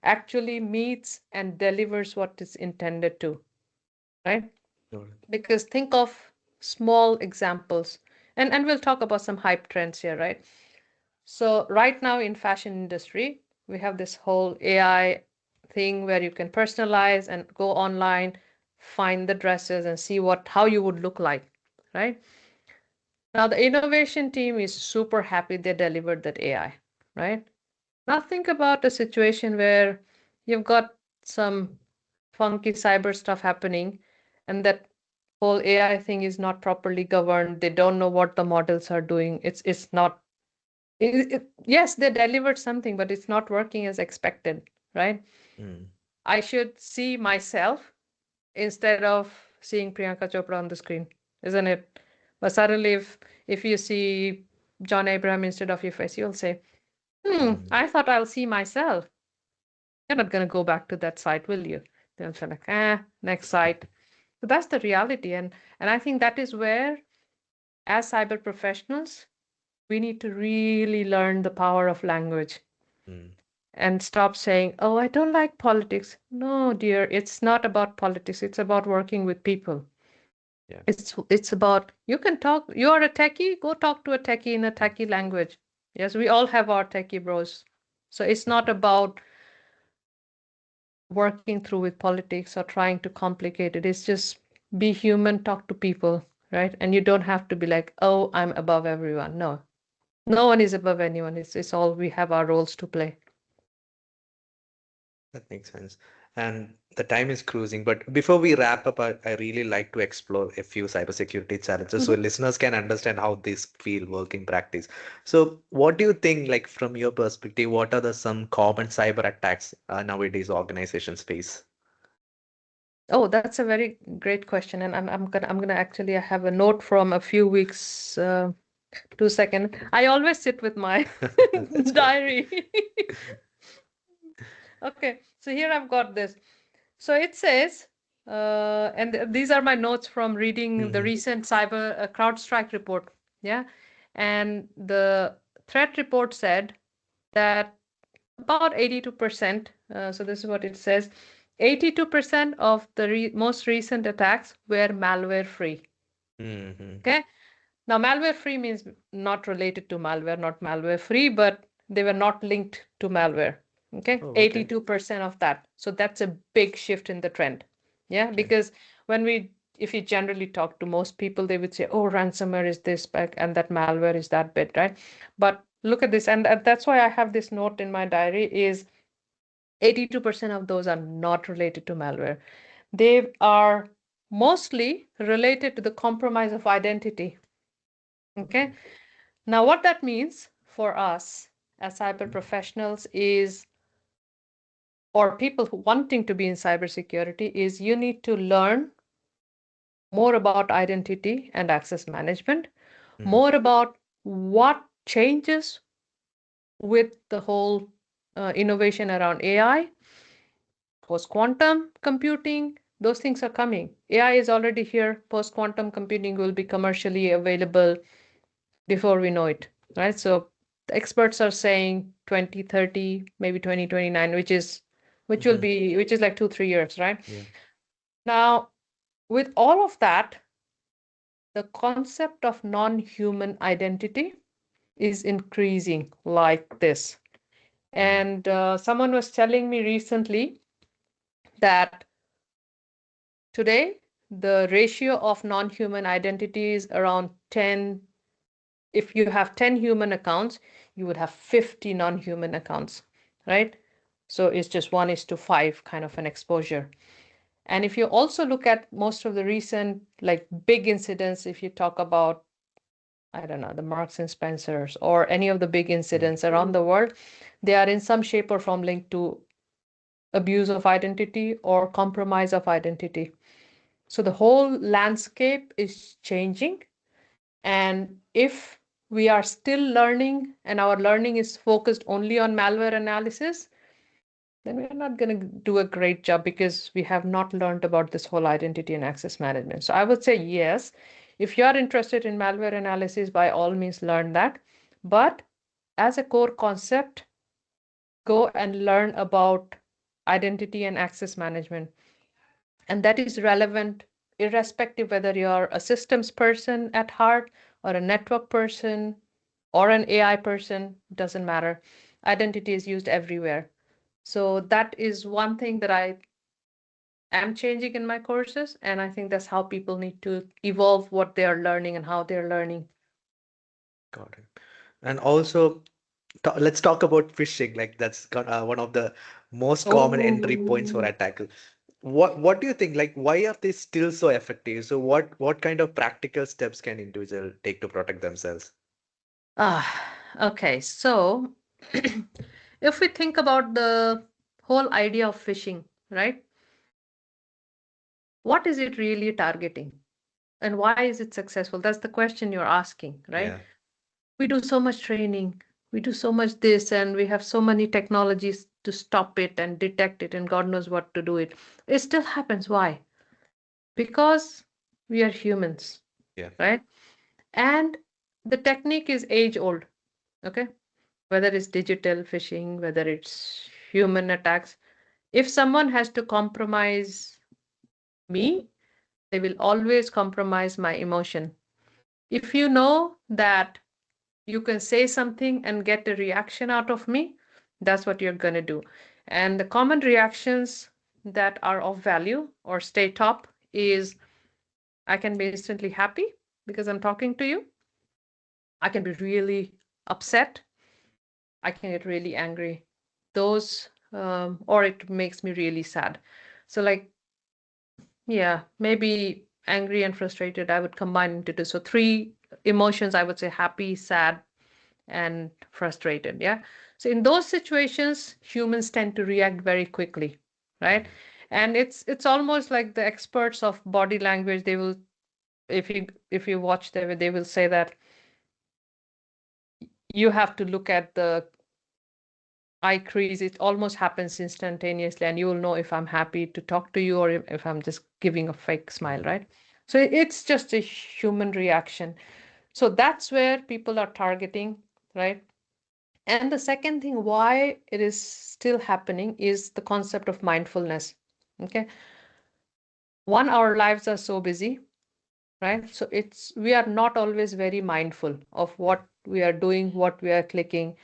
actually meets and delivers what it's intended to, right? all right. Because think of small examples, and we'll talk about some hype trends here, right? So right now in fashion industry, we have this whole AI thing where you can personalize and go online, find the dresses and see what how you would look like, right? Now the innovation team is super happy they delivered that AI, right? Now think about a situation where you've got some funky cyber stuff happening and that whole AI thing is not properly governed. They don't know what the models are doing. It's not yes, they delivered something, but it's not working as expected, right? Mm, I should see myself instead of seeing Priyanka Chopra on the screen, isn't it? But suddenly, if you see John Abraham instead of your face, you'll say, mm, I thought I'll see myself. You're not going to go back to that site, will you? They'll say like, next site. So that's the reality. And I think that is where, as cyber professionals, we need to really learn the power of language mm, and stop saying, oh, I don't like politics. No, dear, it's not about politics. It's about working with people. yeah. It's about you can talk. You are a techie, go talk to a techie in a Mm, techie language. Yes, we all have our techie bros. So it's not about working through with politics or trying to complicate it. It's just be human, talk to people, right? And you don't have to be like, oh, I'm above everyone. No, no one is above anyone. It's all we have our roles to play. that makes sense. And the time is cruising, but before we wrap up, I really like to explore a few cybersecurity challenges so Mhm. listeners can understand how this field work in practice. So, what do you think, like from your perspective, what are the some common cyber attacks nowadays organizations face? Oh, that's a very great question, and I'm gonna actually I have a note from a few weeks. 2 second. I always sit with my That's great. diary. Okay, so here I've got this. So it says, and these are my notes from reading the Hmm. recent cyber CrowdStrike report. Yeah, and the threat report said that about 82%. So this is what it says. 82% of the most recent attacks were malware free. Mm-hmm. Okay. Now, malware free means not related to malware, not malware free, but they were not linked to malware. Okay. Oh, okay. 82% of that. So that's a big shift in the trend. Yeah. Okay. Because if you generally talk to most people, they would say, oh, ransomware is this bad and that malware is that bit, right? But look at this. And that's why I have this note in my diary is 82% of those are not related to malware. They are mostly related to the compromise of identity. Okay. Now, what that means for us as cyber professionals is, or people who wanting to be in cybersecurity, is you need to learn more about identity and access management, Mm. more about what changes with the whole innovation around AI, post quantum computing. Those things are coming. AI is already here. Post quantum computing will be commercially available before we know it, right? So the experts are saying 2030, maybe 2029, Mm-hmm. which is like 2 3 years, right? Yeah. Now, with all of that, the concept of non-human identity is increasing like this. Mm. And someone was telling me recently that today the ratio of non-human identity is around 10. If you have 10 human accounts, you would have 50 non-human accounts, right? So it's just 1:5 kind of an exposure. And if you also look at most of the recent like big incidents, if you talk about, I don't know, the Marks and Spencers or any of the big Mm. incidents around the world, they are in some shape or form linked to abuse of identity or compromise of identity. So the whole landscape is changing. And if we are still learning and our learning is focused only on malware analysis, then we are not going to do a great job because we have not learned about this whole identity and access management. So I would say yes, if you are interested in malware analysis, by all means learn that. But as a core concept, go and learn about identity and access management. And that is relevant irrespective whether you're a systems person at heart or a network person or an AI person, doesn't matter. Identity is used everywhere. So that is one thing that I am changing in my courses. And I think that's how people need to evolve what they are learning and how they're learning. Got it. And also, let's talk about phishing. Like that's one of the most common entry points for Oh, attackers. What do you think? Like, why are they still so effective? So, what kind of practical steps can individual take to protect themselves? okay. So if we think about the whole idea of phishing, right? What is it really targeting? And why is it successful? That's the question you're asking, right? Yeah. We do so much training, we do so much this, and we have so many technologies to stop it and detect it, and God knows what to do it. It still happens. Why? Because we are humans, Yeah. right? And the technique is age old, okay? Whether it's digital phishing, whether it's human attacks, if someone has to compromise me, they will always compromise my emotion. If you know that you can say something and get a reaction out of me, that's what you're going to do. And the common reactions that are of value or stay top is I can be instantly happy because I'm talking to you. I can be really upset. I can get really angry. Those, or it makes me really sad. So, like, yeah, maybe angry and frustrated, I would combine into two. So, three emotions, I would say happy, sad, and frustrated. Yeah. So in those situations, humans tend to react very quickly, right? Mhm. And it's almost like the experts of body language. They will, if you watch them, they will say that you have to look at the eye crease. It almost happens instantaneously, and you will know if I'm happy to talk to you or if I'm just giving a fake smile, Mhm. right? So it's just a human reaction. So that's where people are targeting, right? And the second thing why it is still happening is the concept of mindfulness. Okay. One, our lives are so busy, right? So we are not always very mindful of Yeah. what we are doing, what we are clicking,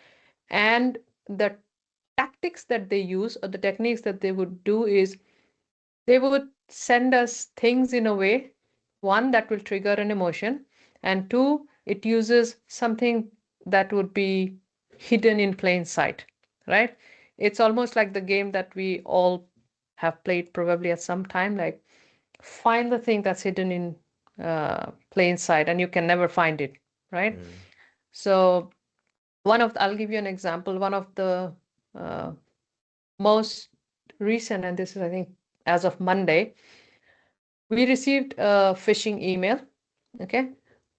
and the tactics that they use or the techniques that they would do is they would send us things in a way, one, that will trigger an emotion, and two, it uses something that would be hidden in plain sight, right? It's almost like the game that we all have played probably at some time, like find the thing that's hidden in plain sight and you can never find it, right? Mm. So I'll give you an example. One of the uh, most recent, and this is, I think, as of Monday, we received a phishing email, okay,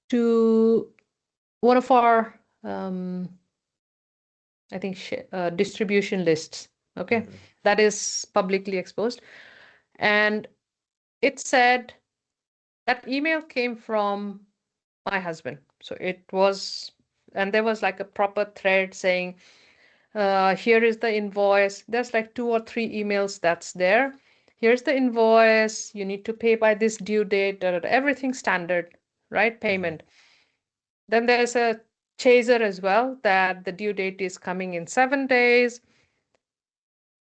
to one of our, I think, distribution lists, okay, Mm-hmm. that is publicly exposed. And it said that email came from my husband. So it was, and there was like a proper thread saying, here is the invoice. There's like two or three emails that's there. Here's the invoice. You need to pay by this due date. Everything standard, right? Mm-hmm. Payment. Then there's a chaser as well that the due date is coming in 7 days.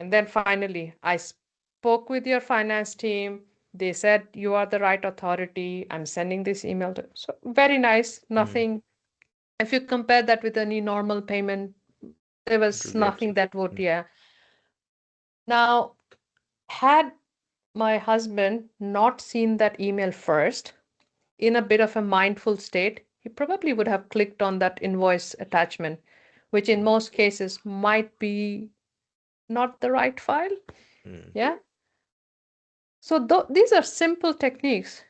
And then finally, I spoke with your finance team. They said you are the right authority. I'm sending this email to. So very nice. Mm. Nothing. If you compare that with any normal payment, there It was will be nothing absolutely. that would, yeah. Now, had my husband not seen that email first, in a bit of a mindful state, he probably would have clicked on that invoice attachment, which in Mm. most cases might be not the right file. Mm. Yeah. So these are simple techniques.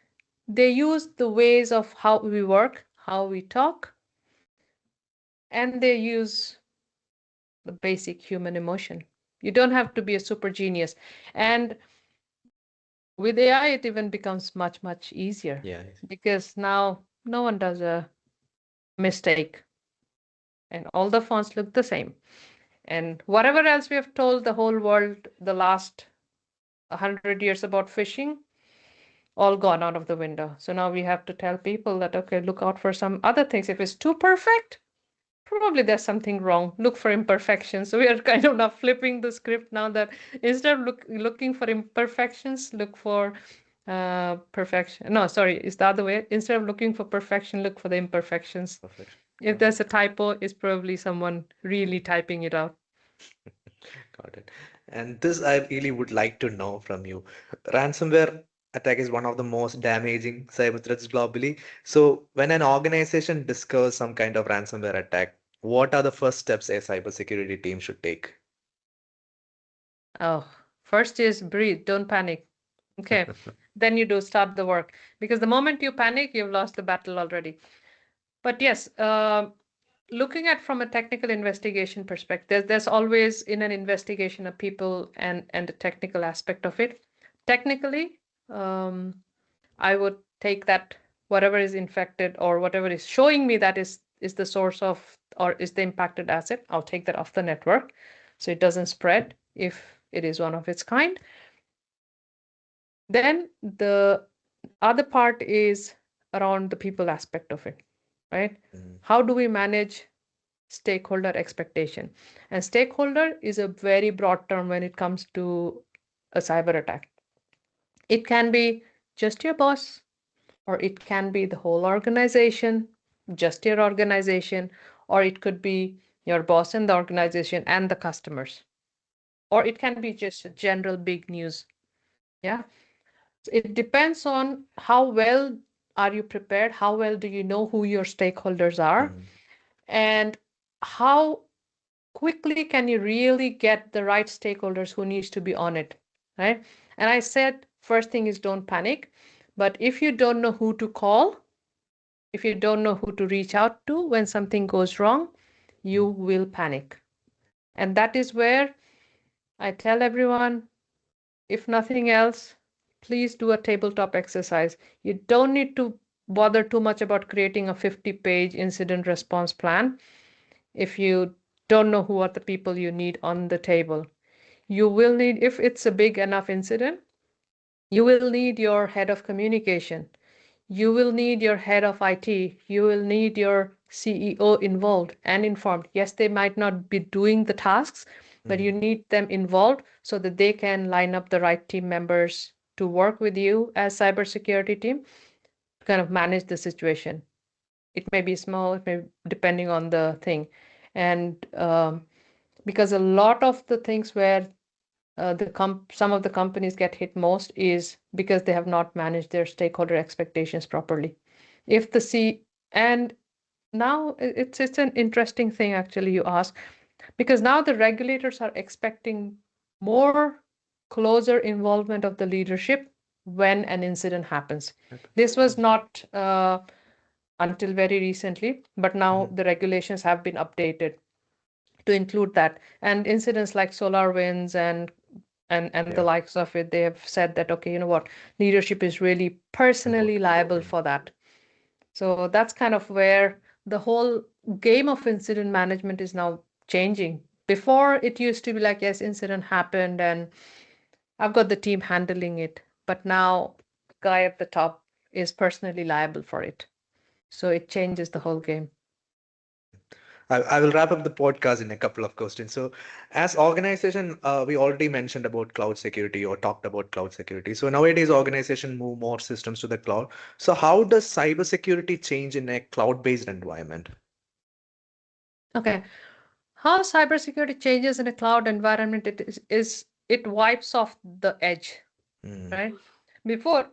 They use the ways of how we work, how we talk, and they use the basic human emotion. You don't have to be a super genius. And with AI, it even becomes much, much easier Yeah. because now no one does a mistake and all the fonts look the same. And whatever else we have told the whole world the last 100 years about phishing, all gone out of the window. So now we have to tell people that, okay, look out for some other things. If it's too perfect, probably there's something wrong. Look for imperfections. So we are kind of now flipping the script now that instead of looking for imperfections, look for perfection. No, sorry, it's the other way. Instead of looking for perfection, look for the imperfections. Perfection. If Okay. there's a typo, it's probably someone really typing it out. Got it. And this I really would like to know from you. Ransomware attack is one of the most damaging cyber threats globally. So when an organization discovers some kind of ransomware attack, what are the first steps a cybersecurity team should take? Oh, first is breathe, don't panic. Okay, then you do start the work because the moment you panic, you've lost the battle already. But yes, looking at from a technical investigation perspective, there's always in an investigation a people and the technical aspect of it. Technically, um, I would take that whatever is infected or whatever is showing me that is the source of or is the impacted asset, I'll take that off the network so it doesn't spread if it is one of its kind. Then the other part is around the people aspect of it, right? Mm. How do we manage stakeholder expectation? And stakeholder is a very broad term when it comes to a cyber attack. It can be just your boss, or it can be the whole organization, just your organization, or it could be your boss and the organization and the customers, or it can be just a general big news. Yeah. So it depends on how well are you prepared, how well do you know who your stakeholders are, Mm. and how quickly can you really get the right stakeholders who needs to be on it, right? And I said first thing is don't panic, but if you don't know who to call, if you don't know who to reach out to when something goes wrong, you Mm. will panic. And that is where I tell everyone, if nothing else, please do a tabletop exercise. You don't need to bother too much about creating a 50-page incident response plan if you don't know who are the people you need on the table. You will need, if it's a big enough incident, You will need your head of communication. You will need your head of IT. You will need your CEO involved and informed. Yes, they might not be doing the tasks, but you Mm, need them involved so that they can line up the right team members to work with you as cybersecurity team to kind of manage the situation. It may be small, it may depending on the thing, and because a lot of the things where some of the companies get hit most is because they have not managed their stakeholder expectations properly. If the C and now it's an interesting thing actually you ask, because now the regulators are expecting more closer involvement of the leadership when an incident happens. yep. This was not until very recently, but now Mhm. the regulations have been updated to include that. And incidents like solar winds and the Yeah. likes of it, they have said that, okay, you know what, leadership is really personally Important. liable Mm. for that. So that's kind of where the whole game of incident management is now changing. Before it used to be like, yes, incident happened and I've got the team handling it. But now, guy at the top is personally liable for it. So it changes the whole game. I will wrap up the podcast in a couple of questions. So, as organization, we already mentioned about cloud security or talked about cloud security. So nowadays, organization move more systems to the cloud. So how does cybersecurity change in a cloud-based environment? Okay. How cybersecurity changes in a cloud environment is it wipes off the edge, Mm, right? Before,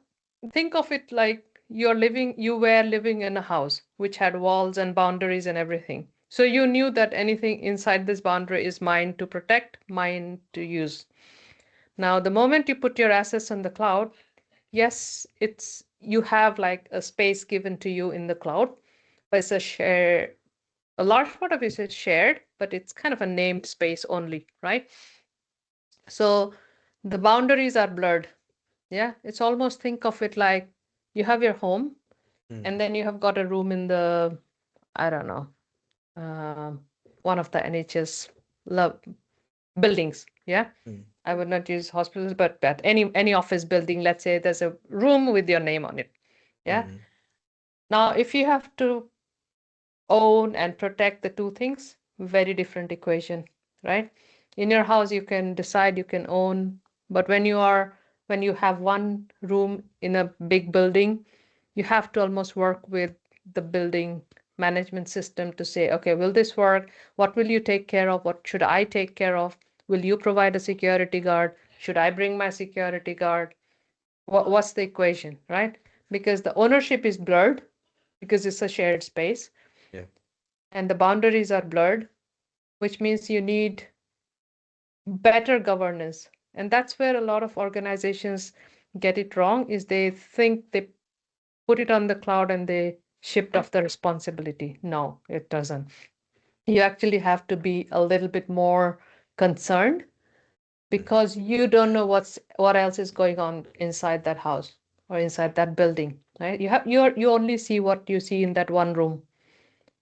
think of it like you were living in a house which had walls and boundaries and everything. So you knew that anything inside this boundary is mine to protect, mine to use. Now, the moment you put your assets on the cloud, yes, it's you have like a space given to you in the cloud, but it's a large part of it is shared, but it's kind of a named space only, right? So the boundaries are blurred. Yeah, it's almost think of it like you have your home and mm, then you have got a room in the, I don't know, um, one of the NHS love buildings. Yeah, mm, I would not use hospitals, but any office building, let's say there's a room with your name on it. Yeah. mm, Now, if you have to own and protect the two things, very different equation, right? In your house you can decide you can own, but when you have one room in a big building, you have to almost work with the building management system to say, okay, will this work? What will you take care of? What should I take care of? Will you provide a security guard? Should I bring my security guard? What's the equation, right? Because the ownership is blurred because it's a shared space yeah. and the boundaries are blurred, which means you need better governance. And that's where a lot of organizations get it wrong is they think they put it on the cloud and they shift off the responsibility. No, it doesn't. You actually have to be a little bit more concerned Mm, because you don't know what else is going on inside that house or inside that building, right? You only see what you see in that one room.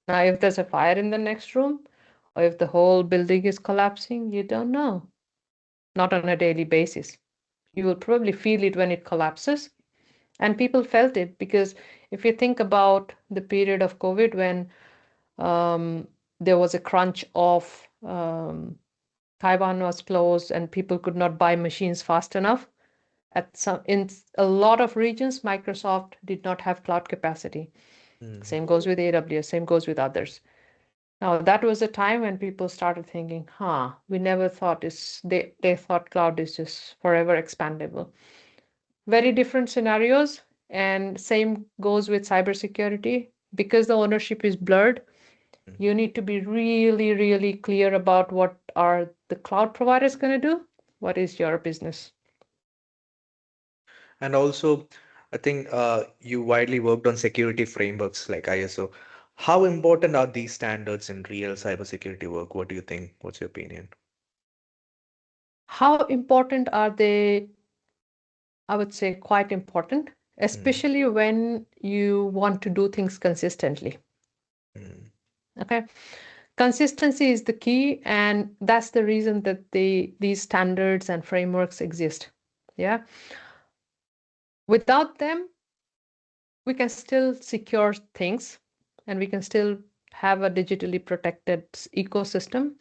Now, if there's a fire in the next room, or if the whole building is collapsing, you don't know. Not on a daily basis. You will probably feel it when it collapses. And people felt it because if you think about the period of COVID when there was a crunch of Taiwan was closed and people could not buy machines fast enough. In a lot of regions, Microsoft did not have cloud capacity. mm. Same goes with AWS, same goes with others. Now that was a time when people started thinking, we never thought they thought cloud is just forever expandable. Very different scenarios, and same goes with cybersecurity. Because the ownership is blurred, you need to be really, really clear about what are the cloud providers going to do, what is your business. And also, I think you widely worked on security frameworks like ISO. How important are these standards in real cybersecurity work? What do you think? What's your opinion? How important are they? I would say quite important, Mm, especially when you want to do things consistently. mm, Okay. Consistency is the key, and that's the reason that these standards and frameworks exist. Yeah. Without them, we can still secure things and we can still have a digitally protected ecosystem.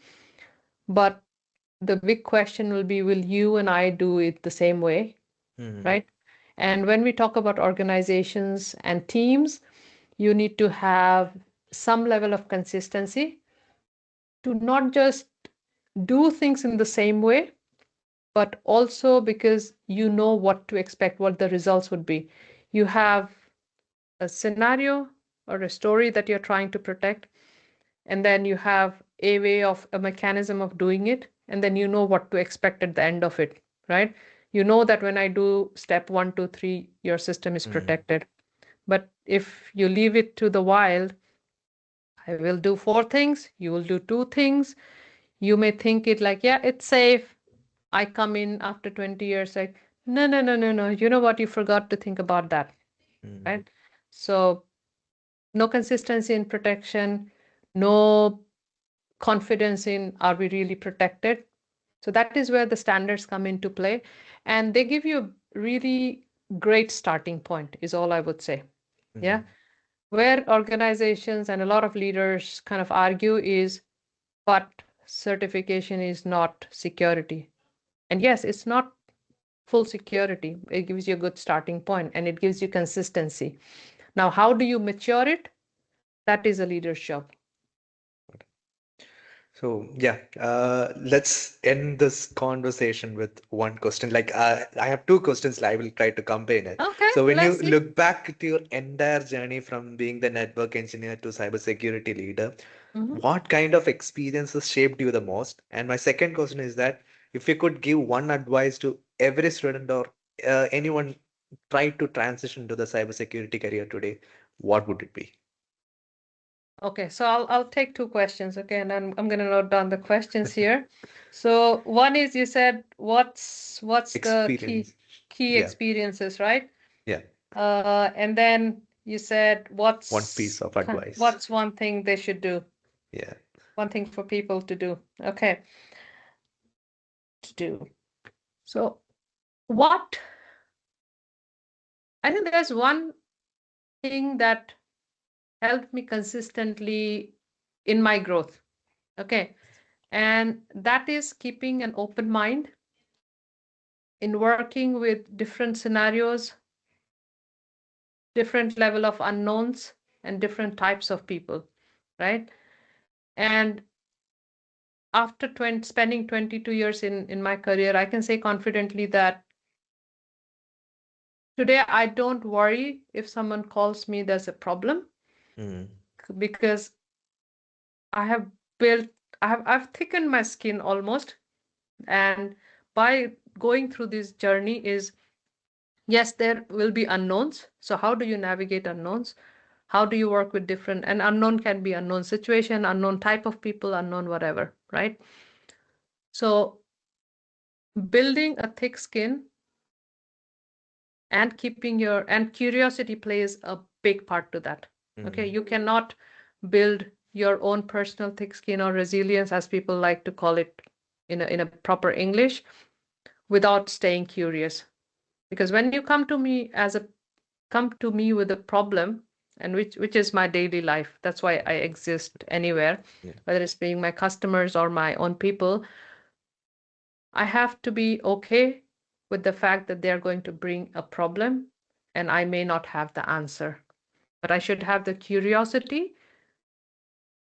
But the big question will be, will you and I do it the same way? Mm-hmm. Right? And when we talk about organizations and teams, you need to have some level of consistency to not just do things in the same way, but also because you know what to expect, what the results would be. You have a scenario or a story that you're trying to protect, and then you have a way of a mechanism of doing it, and then you know what to expect at the end of it, right? You know that when I do step one, two, three, your system is Mm-hmm. protected. But if you leave it to the wild, I will do four things, you will do two things. You may think it like, yeah, it's safe. I come in after 20 years, like, no, no, no, no, no. You know what? You forgot to think about that, Mm-hmm. right? So, no consistency in protection, no confidence in are we really protected. So, that is where the standards come into play. And they give you a really great starting point, is all I would say. Mm-hmm. Yeah. Where organizations and a lot of leaders kind of argue is, but certification is not security. And yes, it's not full security. It gives you a good starting point and it gives you consistency. Now, how do you mature it? That is a leader's job. So yeah, let's end this conversation with one question. Like I have two questions. I will try to combine it. Okay, So when you let's see. look back at your entire journey from being the network engineer to cybersecurity leader, Mhm. what kind of experiences shaped you the most? And my second question is that if you could give one advice to every student or anyone trying to transition to the cybersecurity career today, what would it be? Okay, so I'll take two questions, okay, and I'm gonna note down the questions here. So one is you said what's the Experience. key Yeah, experiences, right? yeah. And then you said One piece of advice. what's one thing they should do, Yeah. one thing for people to do. Okay, to do. So what I think there's one thing that helped me consistently in my growth. Okay. And that is keeping an open mind in working with different scenarios, different level of unknowns, and different types of people, right? And after spending 22 years in my career, I can say confidently that today I don't worry if someone calls me there's a problem Mm, because I have built, I've thickened my skin almost. And by going through this journey is, yes, there will be unknowns. So how do you navigate unknowns? How do you work with different, and unknown can be unknown situation, unknown type of people, unknown whatever, right? So building a thick skin and keeping your, and curiosity plays a big part to that. Okay, mm, you cannot build your own personal thick skin or resilience, as people like to call it in a proper English, without staying curious. Because when you come to me with a problem, and which is my daily life, that's why I exist anywhere, yeah. whether it's being my customers or my own people, I have to be okay with the fact that they're going to bring a problem and I may not have the answer, but I should have the curiosity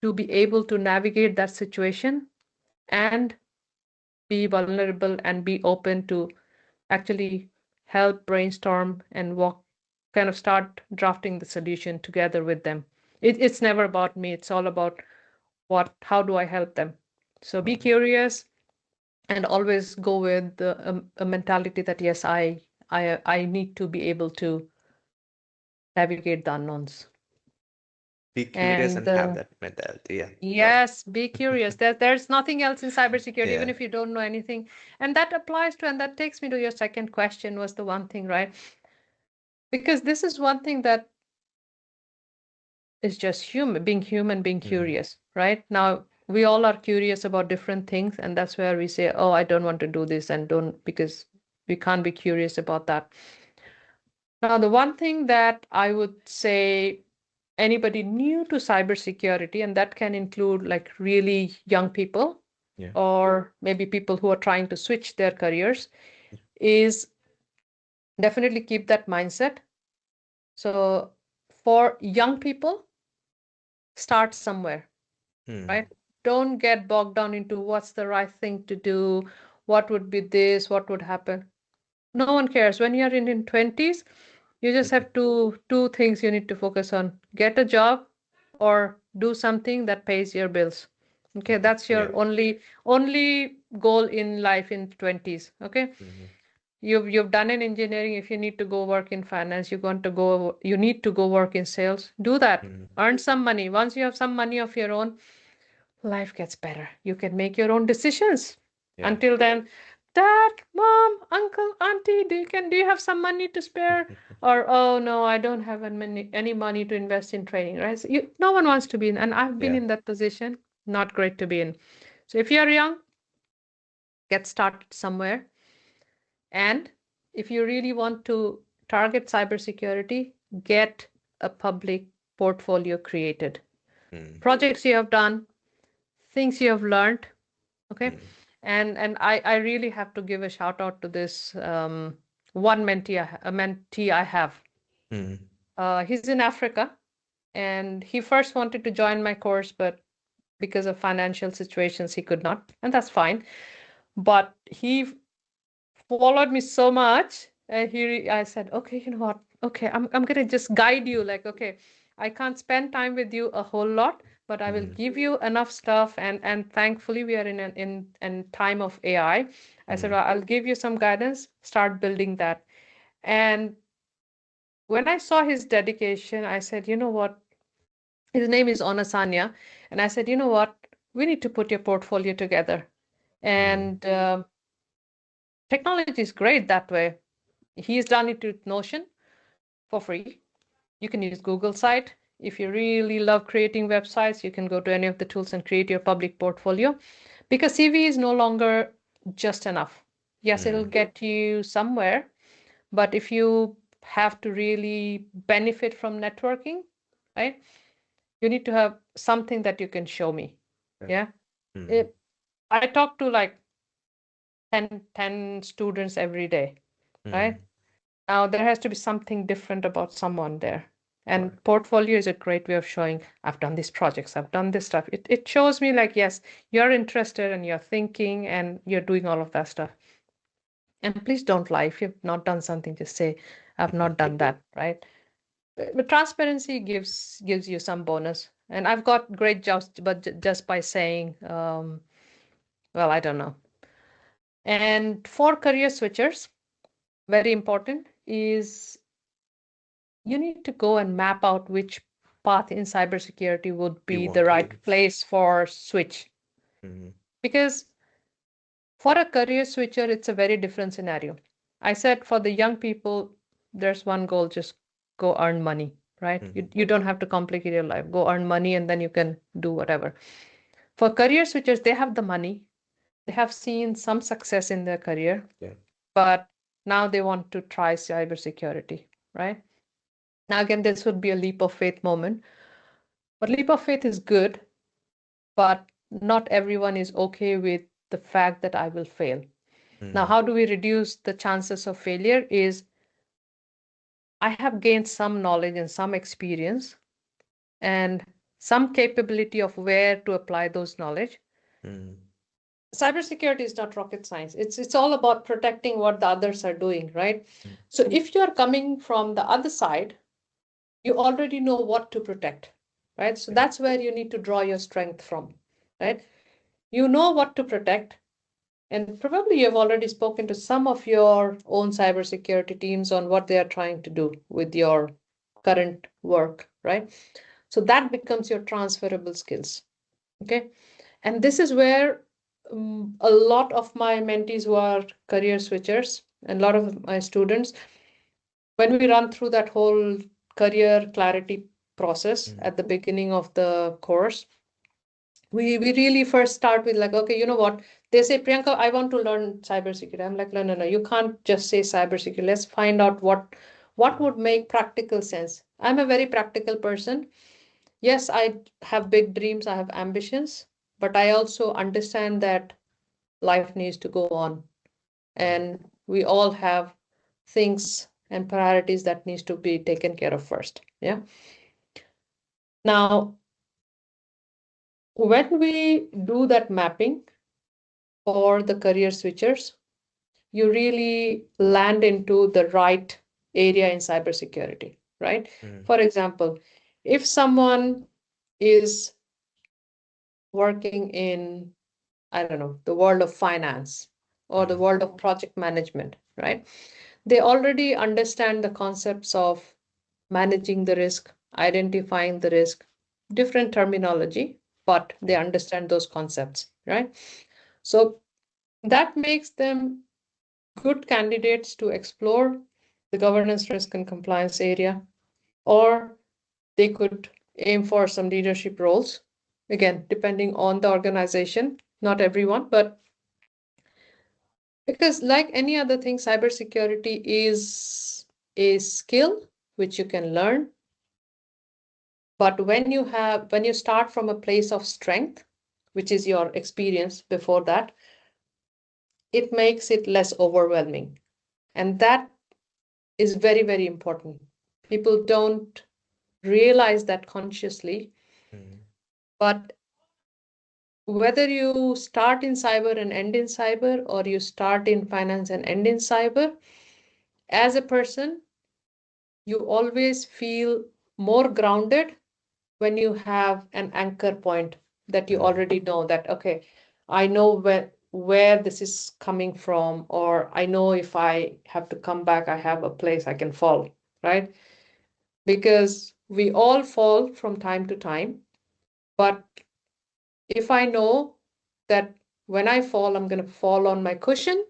to be able to navigate that situation and be vulnerable and be open to actually help brainstorm and walk, kind of start drafting the solution together with them. It's never about me, it's all about how do I help them. So be Okay. curious and always go with a mentality that yes, I need to be able to navigate the unknowns. Be curious And and have that mentality. Yeah, got it. yes, be curious. There's nothing else in cybersecurity, even Yeah. if you don't know anything. And that applies to, and that takes me to your second question, was the one thing, right? Because this is one thing that is just human, being Mm, curious, right? Now, we all are curious about different things, and that's where we say, oh, I don't want to do this, and don't, because we can't be curious about that. Now, the one thing that I would say anybody new to cybersecurity, and that can include like really young people Yeah. or maybe people who are trying to switch their careers, is definitely keep that mindset. So, for young people, start somewhere, Mm. right? Don't get bogged down into what's the right thing to do, what would be this, what would happen. No one cares. When you're in 20s, you just have two things you need to focus on. Get a job or do something that pays your bills. Okay, that's Yeah. your only goal in life in 20s. Okay? Mm-hmm. You've done in engineering. If you need to go work in finance, you need to go work in sales. Do that. Mm-hmm. Earn some money. Once you have some money of your own, life gets better. You can make your own decisions. Yeah. Until then, dad, mom, uncle, auntie, do you have some money to spare? Or oh no, I don't have any money to invest in training, right? So no one wants to be in, and I've been Yeah. in that position. Not great to be in. So if you're young, get started somewhere. And if you really want to target cybersecurity, get a public portfolio created. Mm. Projects you have done, things you have learned. Okay. Mm. And I really have to give a shout out to this one mentee I have. Mm. He's in Africa, and he first wanted to join my course, but because of financial situations, he could not, and that's fine. But he followed me so much, and I said, okay, you know what? Okay, I'm gonna just guide you. Like, okay, I can't spend time with you a whole lot, but I will Mm. give you enough stuff. And thankfully, we are in time of AI. I said, Mm. well, I'll give you some guidance. Start building that. And when I saw his dedication, I said, you know what? His name is Onasanya, and I said, you know what? We need to put your portfolio together. Mm. And technology is great that way. He's done it with Notion for free. You can use Google site. If you really love creating websites, you can go to any of the tools and create your public portfolio, because CV is no longer just enough. Yes, it'll Mm. get you somewhere, but if you have to really benefit from networking, right, you need to have something that you can show me. Yeah. Yeah. Mm. It, I talk to like 10 students every day, right? Mm. Now, there has to be something different about someone there. Right. And portfolio is a great way of showing I've done these projects, I've done this stuff. It shows me like, yes, you're interested and you're thinking and you're doing all of that stuff. And please don't lie. If you've not done something, just say, I've not done that, right? But transparency gives you some bonus. And I've got great jobs, but just by saying, well, I don't know. And for career switchers, very important is you need to go and map out which path in cybersecurity would You be want the to right do. place for switch. Mm. Because for a career switcher, it's a very different scenario. I said for the young people, there's one goal, just go earn money, right? Mm. You don't have to complicate your life. Go earn money and then you can do whatever. For career switchers, they have the money, they have seen some success in their career, Yeah. but now they want to try cybersecurity, right? Now, again, this would be a leap of faith moment. But leap of faith is good, but not everyone is okay with the fact that I will fail. Now, Mm. how do we reduce the chances of failure? Is I have gained some knowledge and some experience and some capability of where to apply those knowledge. Mm. Cybersecurity is not rocket science. It's all about protecting what the others are doing, right? Mm. So if you are coming from the other side, you already know what to protect, right? So Yeah. that's where you need to draw your strength from, right? You know what to protect, and probably you've already spoken to some of your own cybersecurity teams on what they are trying to do with your current work, right? So that becomes your transferable skills. Okay. And this is where a lot of my mentees who are career switchers and a lot of my students, when we run through that whole career clarity process Mm. at the beginning of the course, we really first start with like, okay, you know what? They say, Priyanka, I want to learn cybersecurity. I'm like, no, no, no, you can't just say cybersecurity. Let's find out What would make practical sense? I'm a very practical person. Yes, I have big dreams, I have ambitions, but I also understand that life needs to go on, Mm, and we all have things and priorities that needs to be taken care of first. Yeah. Now, when we do that mapping for the career switchers, you really land into the right area in cybersecurity, right? mm, For example, if someone is working in, I don't know, the world of finance or the mm, world of project management, right? They already understand the concepts of managing the risk, identifying the risk, different terminology, but they yeah, understand those concepts, right? So that makes them good candidates to explore the governance, risk, and compliance area, or they could aim for some leadership roles. Again, depending on the organization, not everyone, but because, like any other thing, cybersecurity is a skill which you can learn. But when you start from a place of strength, which is your experience before that, it makes it less overwhelming. And that is very, very important. People don't realize that consciously, mm, but whether you start in cyber and end in cyber, or you start in finance and end in cyber, as a person, you always feel more grounded when you have an anchor point that you mm, already know that, okay, I know where this is coming from, or I know if I have to come back, I have a place I can fall, right? Because we all fall from time to time, but if I know that when I fall, I'm going to fall on my cushion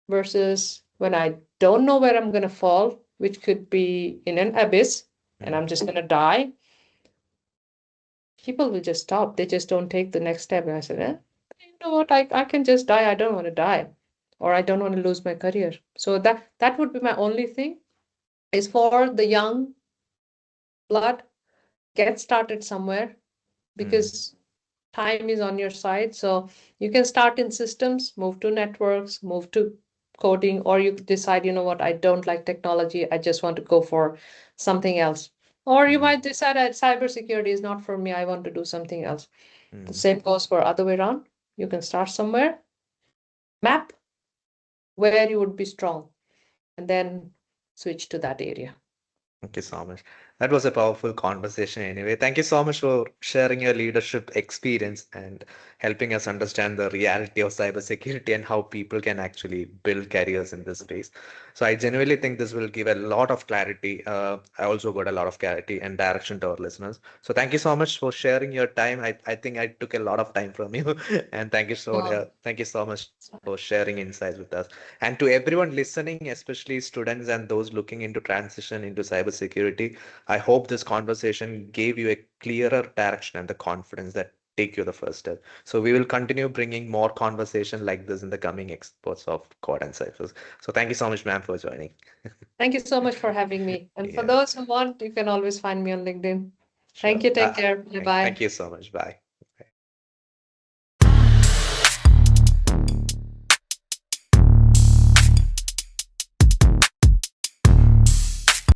versus when I don't know where I'm going to fall, which could be in an abyss and mm, I'm just going to die, people will just stop. They just don't take the next step. And I said, you know what? I can just die. I don't want to die, or I don't want to lose my career. So that would be my only thing is for the young blood, get started somewhere mm, because time is on your side. So you can start in systems, move to networks, move to coding, or you decide, you know what, I don't like technology. I just want to go for something else. Or you mm, might decide that cybersecurity is not for me. I want to do something else. The mm. same goes for other way around. You can start somewhere, map where you would be strong, and then switch to that area. Thank you so much. That was a powerful conversation anyway. Thank you so much for sharing your leadership experience and helping us understand the reality of cybersecurity and how people can actually build careers in this space. So I genuinely think this will give a lot of clarity. I also got a lot of clarity and direction to our listeners. So thank you so much for sharing your time. I think I took a lot of time from you, and No, thank you so much for sharing insights with us. And to everyone listening, especially students and those looking into transition into cybersecurity, I hope this conversation gave you a clearer direction and the confidence that take you the first step. So we will continue bringing more conversation like this in the coming exports of Code and Ciphers. So thank you so much, ma'am, for joining. thank you so much for having me. And for Yeah, those who want, you can always find me on LinkedIn. Thank sure. you. Take care. Bye Thank bye. you so much. Bye.